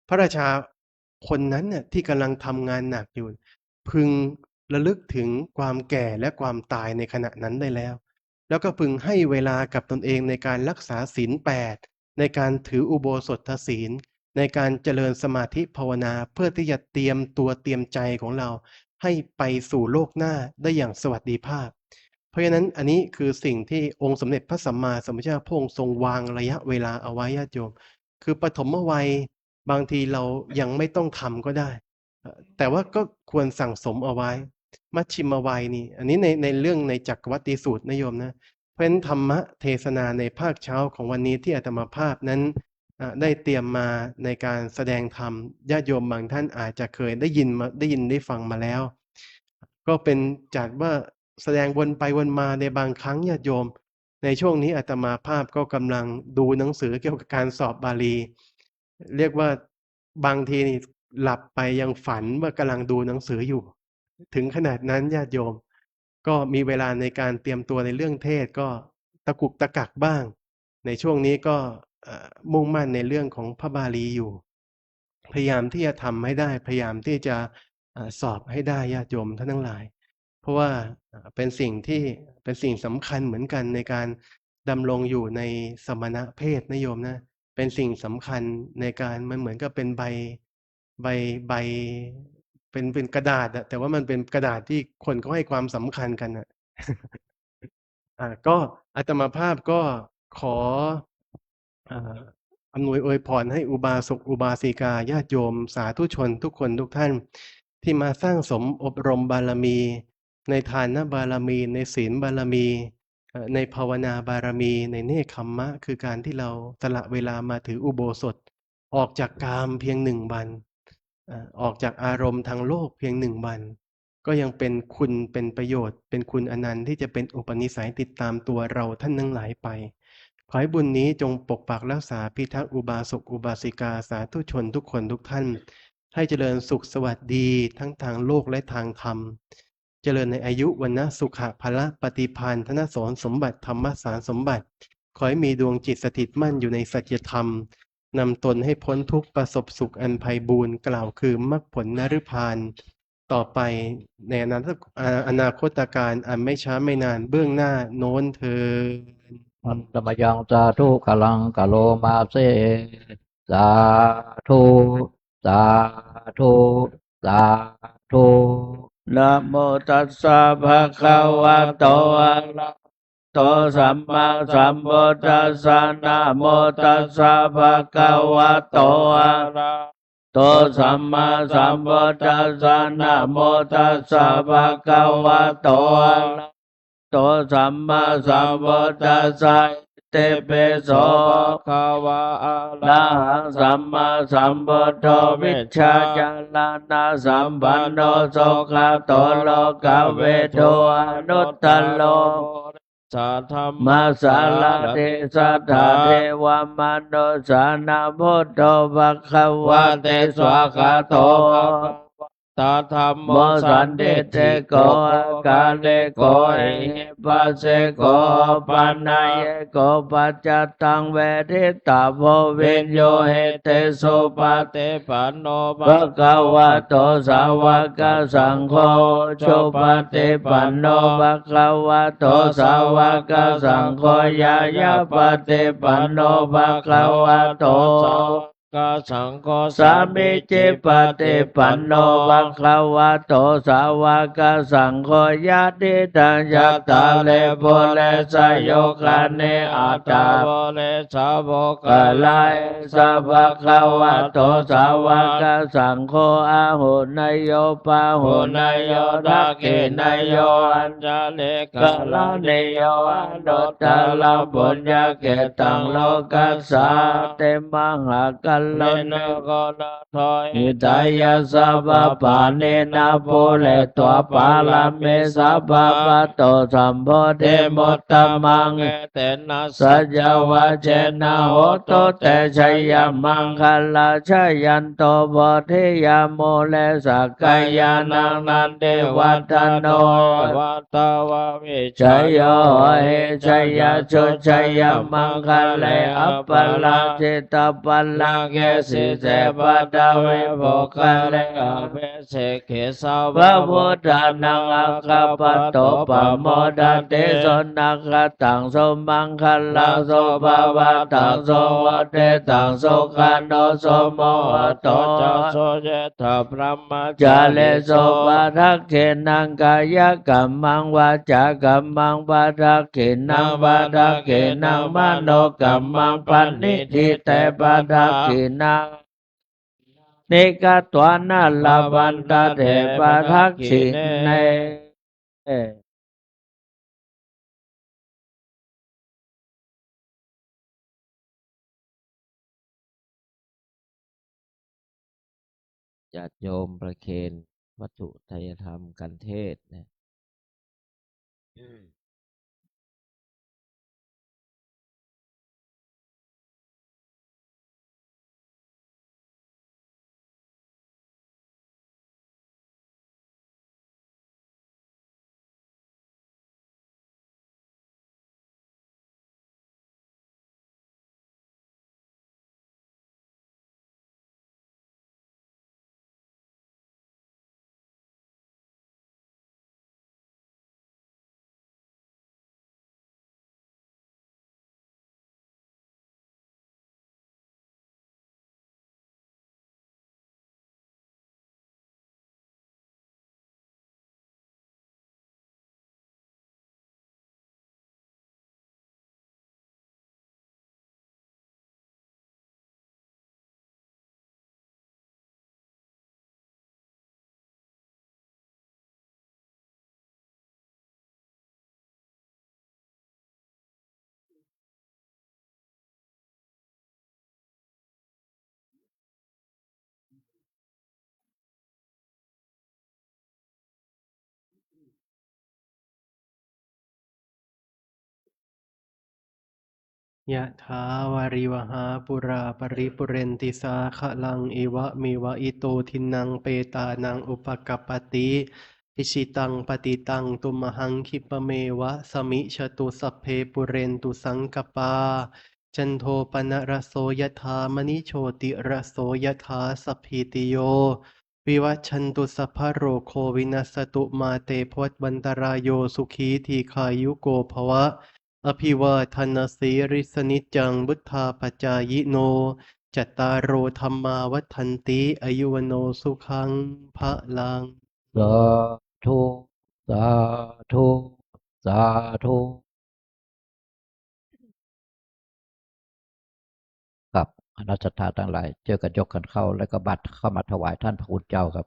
พระราชาคนนั้นเนี่ยที่กำลังทำงานหนักอยู่พึงระลึกถึงความแก่และความตายในขณะนั้นได้แล้วแล้วก็พึงให้เวลากับตนเองในการรักษาศีล8ในการถืออุโบสถศีลในการเจริญสมาธิภาวนาเพื่อที่จะเตรียมตัวเตรียมใจของเราให้ไปสู่โลกหน้าได้อย่างสวัสดิภาพเพราะฉะนั้นอันนี้คือสิ่งที่องค์สมเด็จพระสัมมาสัมพุทธเจ้าพระองค์ทรงวางระยะเวลาเอาไว้ญาติโยมคือปฐมวัยบางทีเรายังไม่ต้องทำก็ได้แต่ว่าก็ควรสั่งสมเอาไว้มัชชิมวัยนี่อันนี้ในเรื่องในจักรวัตติสูตรนะโยมนะเพราะฉะนั้นธรรมเทศนาในภาคเช้าของวันนี้ที่อาตมาภาพนั้นได้เตรียมมาในการแสดงธรรมญาติโยมบางท่านอาจจะเคยได้ยินได้ฟังมาแล้วก็เป็นจัดว่าแสดงวนไปวนมาในบางครั้งญาติโยมในช่วงนี้อาตมาภาพก็กำลังดูหนังสือเกี่ยวกับการสอบบาลีเรียกว่าบางทีนี่หลับไปยังฝันว่ากำลังดูหนังสืออยู่ถึงขนาดนั้นญาติโยมก็มีเวลาในการเตรียมตัวในเรื่องเทศก็ตะกุกตะกักบ้างในช่วงนี้ก็มุ่งมั่นในเรื่องของพระบาลีอยู่พยายามที่จะทำให้ได้พยายามที่จะสอบให้ได้ญาติโยมท่านทั้งหลายเพราะว่าเป็นสิ่งสำคัญเหมือนกันในการดำรงอยู่ในสมณเพศนะโยมนะเป็นสิ่งสำคัญในการมันเหมือนกับเป็นใบเป็นกระดาษอะแต่ว่ามันเป็นกระดาษที่คนก็ให้ความสำคัญกันอะ ก็อาตมาภาพก็ขออำนวยอวยพรให้อุบาสกอุบาสิกาญาติโยมสาธุชนทุกคนทุกท่านที่มาสร้างสมอบรมบารมีในทานบารมีในศีลบารมีในภาวนาบารมีในเนคขมมะคือการที่เราสละเวลามาถืออุโบสถออกจากกามเพียง1 วันออกจากอารมณ์ทางโลกเพียง1 วันก็ยังเป็นคุณเป็นประโยชน์เป็นคุณอนันต์ที่จะเป็นอุปนิสัยติดตามตัวเราท่านทั้งหลายไปขอให้บุญนี้จงปกปักรักษาพิทักษ์อุบาสกอุบาสิกาสาธุชนทุกคนทุกท่านให้เจริญสุขสวัสดีทั้งทางโลกและทางธรรมเจริญในอายุวรรณะสุขะพละปฏิภาณธนสรสมบัติธรรมสารสมบัติขอให้มีดวงจิตสถิตมั่นอยู่ในสัจธรรมนำตนให้พ้นทุกข์ประสบสุขอันไพบูรย์กล่าวคือมรรคผลนฤพานต่อไปในอนาคตการอันไม่ช้าไม่นานเบื้องหน้าโน้นเถิดอันตมยังสาธุกลังกะโลมาเสสาธุสาธุสาธุนะโมตัสสะภะคะวะโตอะระหะโตสัมมาสัมพุทธัสสะนะโมตัสสะภะคะวะโตอะระหะโตสัมมาสัมพุทธัสสะนะโมตัสสะภะคะวะโตอะระหะโตสัมมาสัมพุทธัสสะเตเปโสภะคะวะอะระหังสัมมาสัมพุทโธวิชชาจารณะสัมปันโนโสขโตโลกเวโทอนุตตโลสัทธมาสาลาเทสัทธาเทวมนุสานาพุทโธภะคะวะเตสวะคะโต ตถธัมโมสันติเตโกอากาเลโกเอหิปัสเสโกปันนายโกปัจจตังเวทิตาโพวิญโยเหเตสุปฏิปันโนภะคะวะโตสาวกสังโฆสุปฏิปันโนภะคะวะโตสาวกสังโฆยายาปฏิปันโนภะคะวะโตกสังโฆสามิจิปฏิปันโนภะคะวะโตสาวกสังโฆญาติตังยัตตาเลโพเลสโยคาเนอัตตาโพเลสาวกะไลสัพพะคะวะโตสาวกสังโฆอาหุนายโยปาหุนายโยทักขินายโยอัญจเลกะลานิโยอนุตตรบุญญาเกตังโลกัสสาเตมหากัลลโนโกนาทอยหิตายาสัพปะเนนะโพเลตัวปาลาเมสัพพะโตสัมโพเทมตตมังเตนะสัจจวะเจนะโหโตเตชัยมังคลาชยันโตโพธิยาโมเลสักกายานังนันเดวัตโนวัตวะวิชัยโยเอชัยชุชัยมังคเลอัปปลาจิตปลังเกสิเสปดาเวโภคะเลอเวเสเขสาวะพุทธานังอัคคปโตปโมดันติสนักขตังสมังคลังโสภาวะตังโสวะเตตังโสขันโนโสโมหะโตจัสโสเยธาพระมจาเลโสปะทักเขนังกายกัมมังวาจากัมมังปะทักเขนังปะทักเขนังมโนกัมมังปันนิทิเตปะทักเขนังนิกะตวานาลาบันตะเถปะทักขิเนญาติโยมประเคนวัตถุไทยธรรมกันเทศนะยะถาวาริวหาปุราปริปุเรนติสาคะลังเอวะเมวะอิโตทินังเปตานังอุปกัปปติอิชิตังปฏิตังตุมหังคิปะเมวะสมิชตุสัพเพปุเรนตุสังกปาจันโทปนะระโสยถามณิโชติระโสยถาสัพพิติโยวิวัชชันตุสัพพะโรโควินัสตุมาเตภวัตวันตรายโยสุขีทีขายุโกภวะ อภิวาทนาสีริสนิจจังบุทธาปจายโนจัตตารโอธรรมาวัฏันติอายุวโนสุขังพระลังสาธุสาธุสาธุกับคณะสัตยาทั้งหลายเจอกันยกกันเข้าแล้วก็บัตรเข้ามาถวายท่านพระคุณเจ้าครับ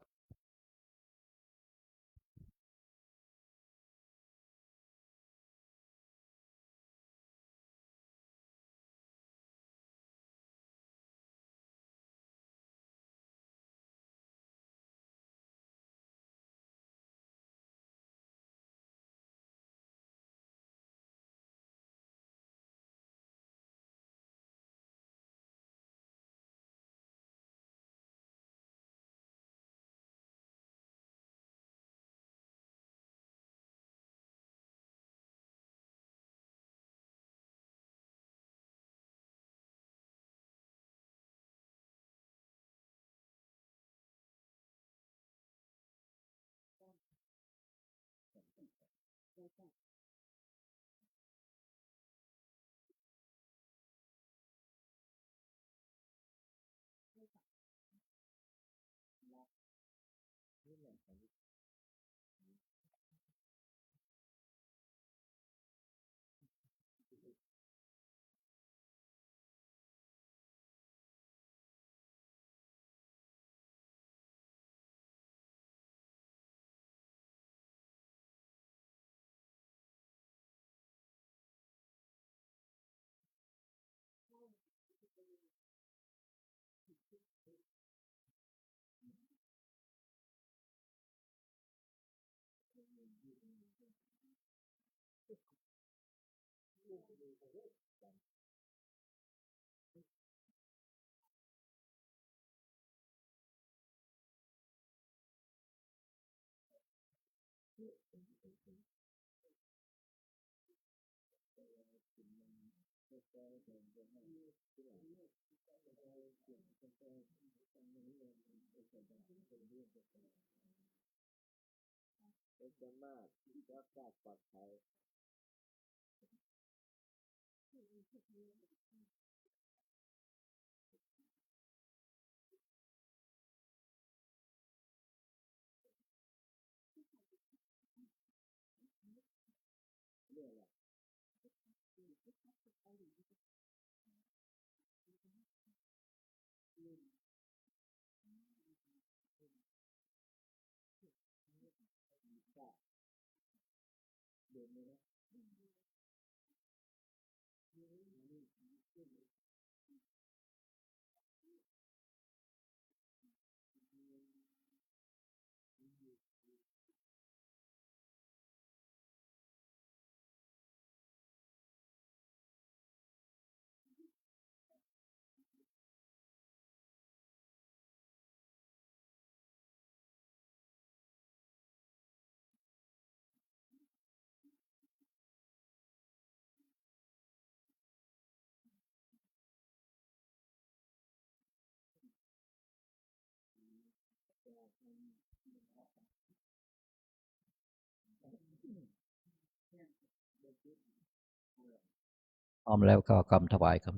พร้อมแล้วก็กำถวายครับ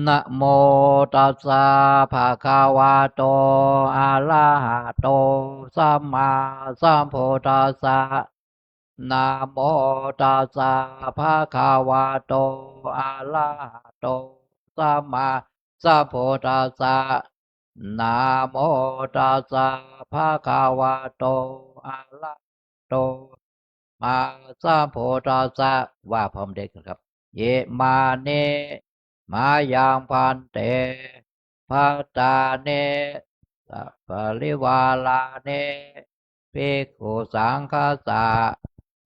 นะโมตัสสะภะคะวะโตอะระหะโตสัมมาสัมพุทธัสสะนะโมตัสสะภะคะวะโตอะระหะโตสัมมาสัมพุทธัสสะนะโมตัสสะภะคะวะโตอะระหะโตมาสัมพุทธัสสะว่าพร้อมเด็กนะครับเยมาเนมายังพันเตภัตตาเนสัพพะริวาลาเนภิกขุสังฆสะ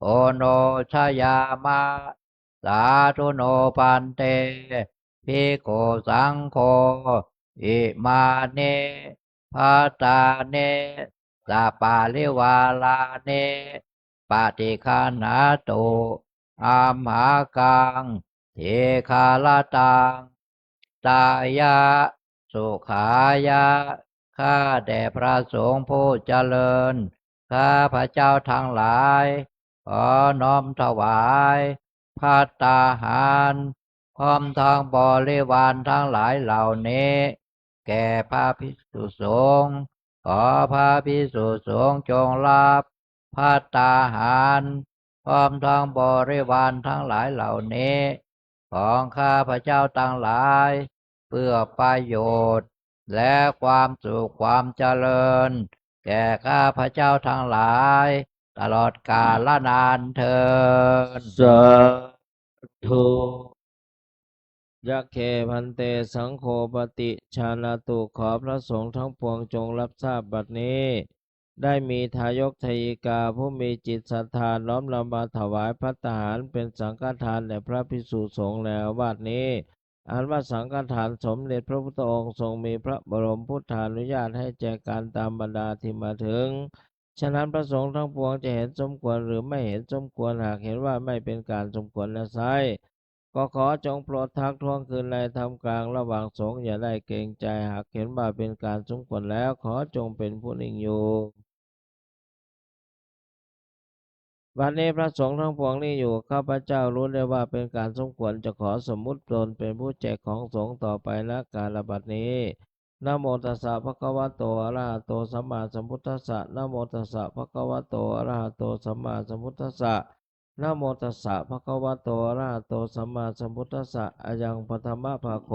โอโนชยามะสาธุโนพันเตภิกขุสังโฆอิมาเนภัตตาเนสัพพะริวาลาเนปฏิคันหาตุอัมหากังเทคาลตังตายะสุขายะข้าแต่พระสงฆ์ผู้เจริญข้าพระเจ้าทั้งหลายขอน้อมถวายภัตตาหารพร้อมทั้งบริวารทั้งหลายเหล่านี้แก่พระภิกษุสงฆ์ขอพระภิกษุสงฆ์จงรับภัตตาหารพร้อมทั้งบริวารทั้งหลายเหล่านี้ของข้าพระเจ้าทั้งหลายเพื่อประโยชน์และความสุขความเจริญแก่ข้าพระเจ้าทั้งหลายตลอดกาลนานเทอญ สาธุยะเคพันเตสังโฆปฏิชานาตุขอพระสงฆ์ทั้งปวงจงรับทราบบัดนี้ได้มีทายกทายิกาผู้มีจิตศรัทธาน้อมนำมาถวายภัตตาหารเป็นสังฆทานแด่พระภิกษุสงฆ์แล้วบัดนี้อันว่าสังฆทานสมเด็จพระพุทธองค์ทรงมีพระบรมพุทธานุญาตให้แจกการตามบรรดาที่มาถึงฉะนั้นพระสงฆ์ทั้งปวงจะเห็นสมควรหรือไม่เห็นสมควรหากเห็นว่าไม่เป็นการสมควรและไซร้ก็ขอจงโปรดทักท้วงคืนในธรรมกลางระหว่างสงฆ์อย่าได้เกรงใจหากเห็นว่าเป็นการสมควรแล้วขอจงเป็นผู้นิ่งอยู่วันนี้พระสงฆ์ทั้งปวงนี้อยู่ข้าพเจ้ารู้ได้ว่าเป็นการสมควรจะขอสมมุติตนเป็นผู้แจกของสงฆ์ต่อไปณกาลบัดนี้ นะโมตัสสะภะคะวะโตอะระหะโตสัมมาสัมพุทธัสสะนะโมตัสสะภะคะวะโตอะระหะโตสัมมาสัมพุทธัสสะนะโมตัสสะภะคะวะโตอะระหะโตสัมมาสัมพุทธัสสะอะยังปฐมภาโค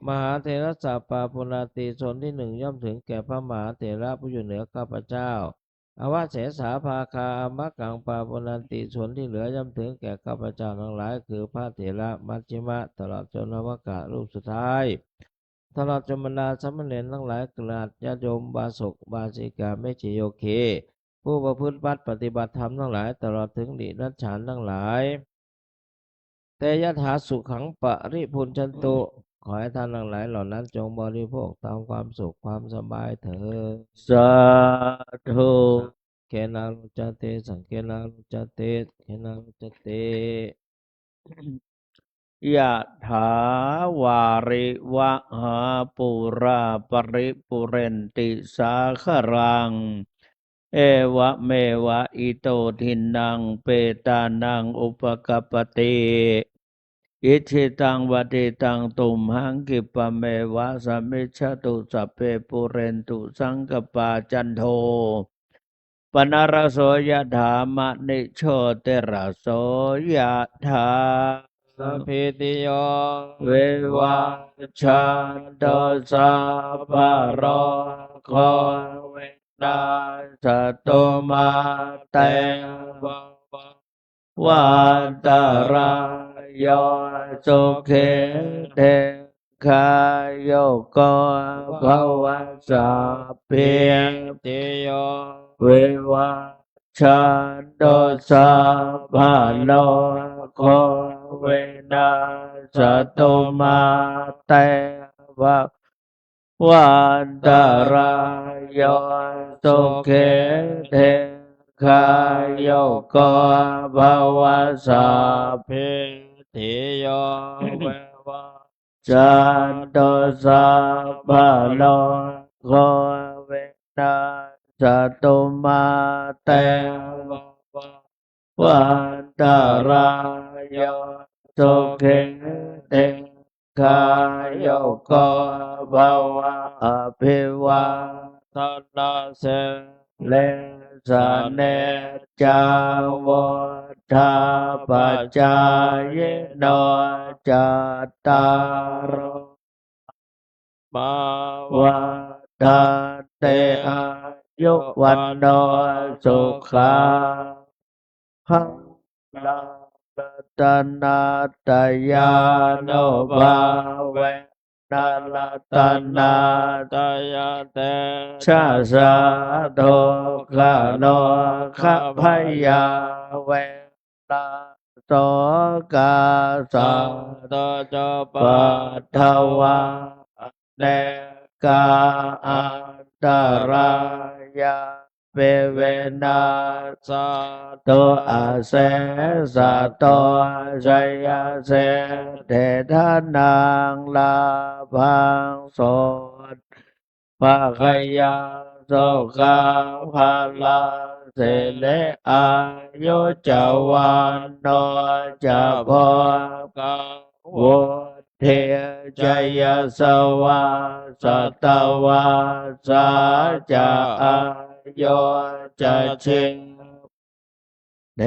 มหาเถรสะปาปุณาติชนที่หนึ่งย่อมถึงแก่พระมหาเถระผู้อยู่เหนือข้าพเจ้าอวเสสาภาคาอมะกังปาปุณาติชนที่เหลือย่อมถึงแก่ข้าพเจ้าทั้งหลายคือพระเถระมัชฌิมะตลอดจนนวกะรูปสุดท้ายตลอดจนบรรดาสามเณรทั้งหลายกราดญาติโยมบาศกบาสิกาเมฉิโยเคผู้ประพฤติบัติปฏิบัติธรรมทั้งหลายตลอดถึงดิรัจฉานทั้งหลายเตยถาสุขังปริพุนชันตุขอให้ท่านทั้งหลายเหล่านั้นจงบริโภคตามความสุขความสบายเถิดสาธุเกนาลุจเตสังเกนาลุจเตเกนาลุจเตยะถาวาริวะหาปุราปริปุเรนติสาครังเอวะเมวะอิโตทินังเปตานังอุปกปปติอิชิตังวติตังตุมหังกิปะเมวะสมิจฉตุสัพเพปุเรนตุสังกปาจันโทปนารโสยถามะนิโชติระโสยถาสัพพิติโยวิวัชชันตุสัพพะโรโควินาศตุมาเตวันตรายโยสุขิเทคายโยโกภวสัพพิติโยวิวัชชันตุสัพพะโลกโควินาศตุมาเตวันตรายโยสุขิเทคายโยโกภวสัพพิติโยวิวัชชันตุสัพพะโลกโควินาศตุมาเตวันตรายโยสุขิเตคายโยโกภวะอภิวาทนาเสเลสเนจาวทาปัจจายโนจัตตารมาวันเตอายุวันโนสุขังพลังรัตนาตยานุภาเวนัลตนาตยาเตชะสะโทขะโนขะพยาเวนาโสกาสัตโตจปัทถวาเนกาอันตรายาเปเวนัสสัตโตอาเสสะโตชัยยะเสเทธานังลาภังโสตภะคยาโสกังภาลาเสเลอายุจวันโนจะพกังวุเทจยสวาสตวาสาจะอายุจะชิงเท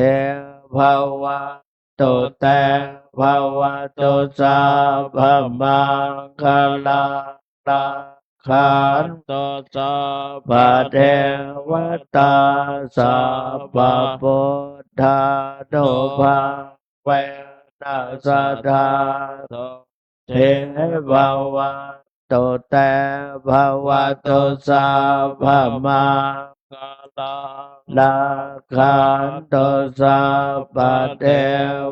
ภาวะตุเตภาวะตุสัพพมังคลังนาขันตุสัพพเทวตาสัพพพุทธานุภาเวนัสธาโตเทภาวะตุเตภาวะตุสัพพมังคลังนาขันตุสัพพเท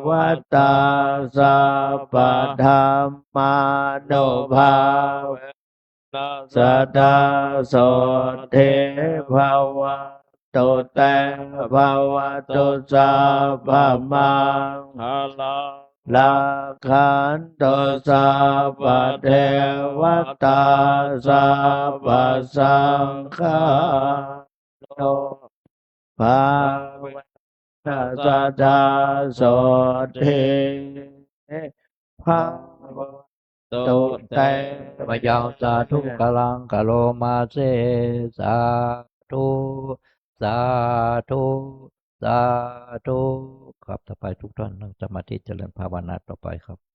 วตาสัพพธรรมานุภาเวนัสธาโสเทภาวะตุเตภาวะตุสัพพมังคลังนาขันตุสัพพเทวตาสัพพสังฆาโนภาเวนัสธาโสเทภาวะ ตุเต มยังสาธุกะลังกะโลมาเสสาธุสาธุสาธุครับต่อไปทุกท่านนั่งสมาธิเจริญภาวนาต่อไปครับ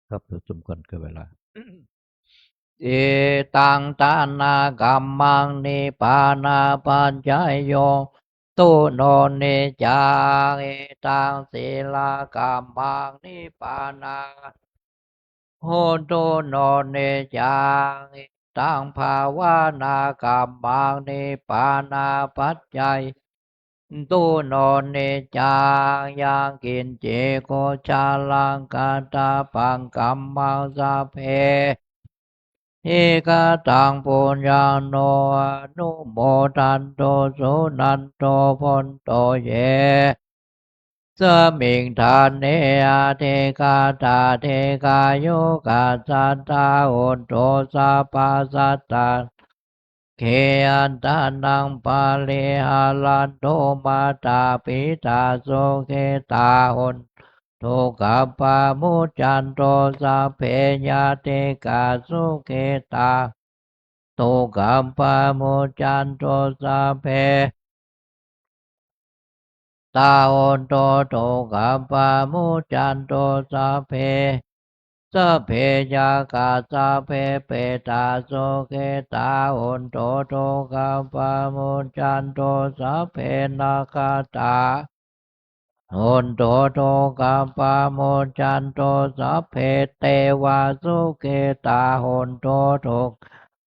ครับสมควรเกินเวลา เอตังตานากัมมังนิปานาปัญจายโยตุโนเนจาเอตังศีลากัมมังนิปานาโหตุโนเนจาเอตังภาวนากัมมังนิปานาปัจจัยตุโนเนจายังกินเจโกชาลังกาตาปังกัมมังสะเพเอกตังปุญญาโนอนุโมทันโตสุนันโตพนโตเยสมิงทานเนอาเทกาตาเทกาโยกาสัตตาโอนโตสัพพสัตตาเคอันตานังปาเลหาลันโตมาตาปิตาโสเคตาหนโทกัปปามุจันโตสัพเพญาเตกาสุเคตาโตกัปปามุจันโตสัพเพตาโอนโตโตกัปปามุจันโตสัพเพสัพเพยากาสัพเพเปตาโสเคตาโอนโตโตกัปปามุจันโตสัพเพนาคาตาโอนโตโตกัปปามุจันโตสัพเพเตวาสุเคตาโอนโตโต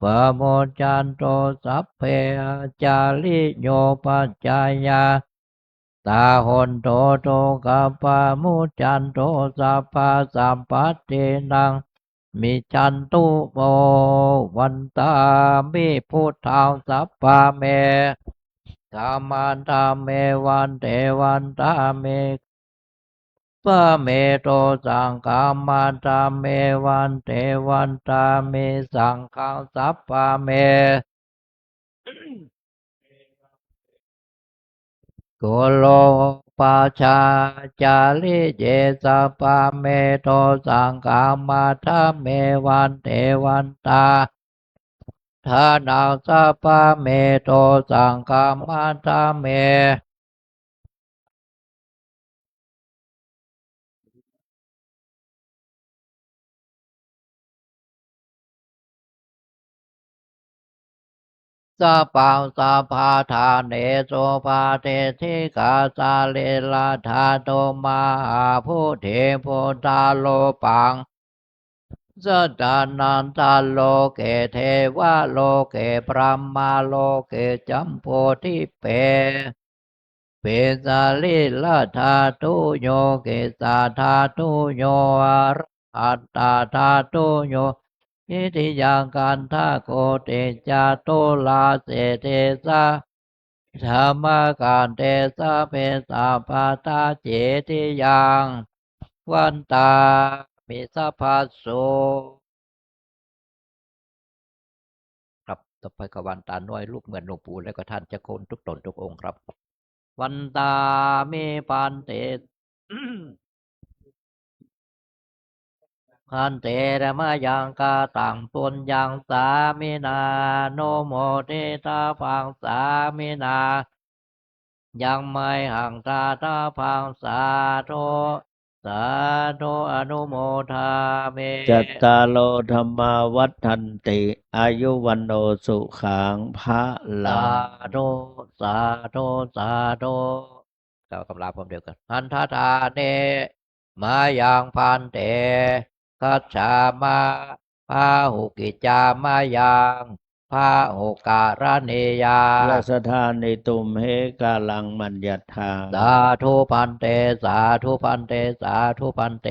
ปะโมจันโตสัพเพจาริโยปัจจายาตาหนโตโตกัปปะมุจันโตสัพพะสัมปัตตินังมิจันตุโมวันตามิพุทธังสัพพะเมธรรมันธรรมเมวันเทวันตาเมปะเมโตสังฆามันธรรมเมวันเทวันตาเมสังฆังสัพพะเม โกโลปัชฌาจาริเยสปะเมโตสังฆามาทัมเมวันเทวันตาทานาสัพพะเมโตสังฆามาทัมเมสัพพังสัพพะทาเนโสภาเทธิกาสาเลลาธาโตมาหาพุทเทพุทธาโลปังสัตตานันตาโลเกเทวะโลเกปรัมมาโลเกจัมโพธิเปเปสาลิละธาตุโยเกสาธาตุโยอรหัตตาธาตุโยอิทิยังกันทาโกเตจาโตลาเสเทสะธรรมการเตสะเพสาปาตาเจติยังวันตามิสัพพสโสครับต่อไปกวันตาน้อยลูกเหมือนหลวงปู่และก็ท่านเจ้าคุณทุกตนทุกองค์ครับวันตาเมปันเต คันเตระมะยังกาตังปุญญังสามินาโนโมเทตาพังสามินายังไม่หังตาตาพังสาธุสาธุอนุโมทาเมจัตตาโลธรรมาวัฏันติอายุวันโนสุขังพระลั สาง ธุสาธุสาธุกล่าวคำลาพร้อมเดียวกันพันธทาเนมายังพันเตคัจฉามาพาหุกิจามายัง ภาโอกาสเนยา ยสถานิตุมเหกาลังมัญญทา สาธุพันเต สาธุพันเต สาธุพันเต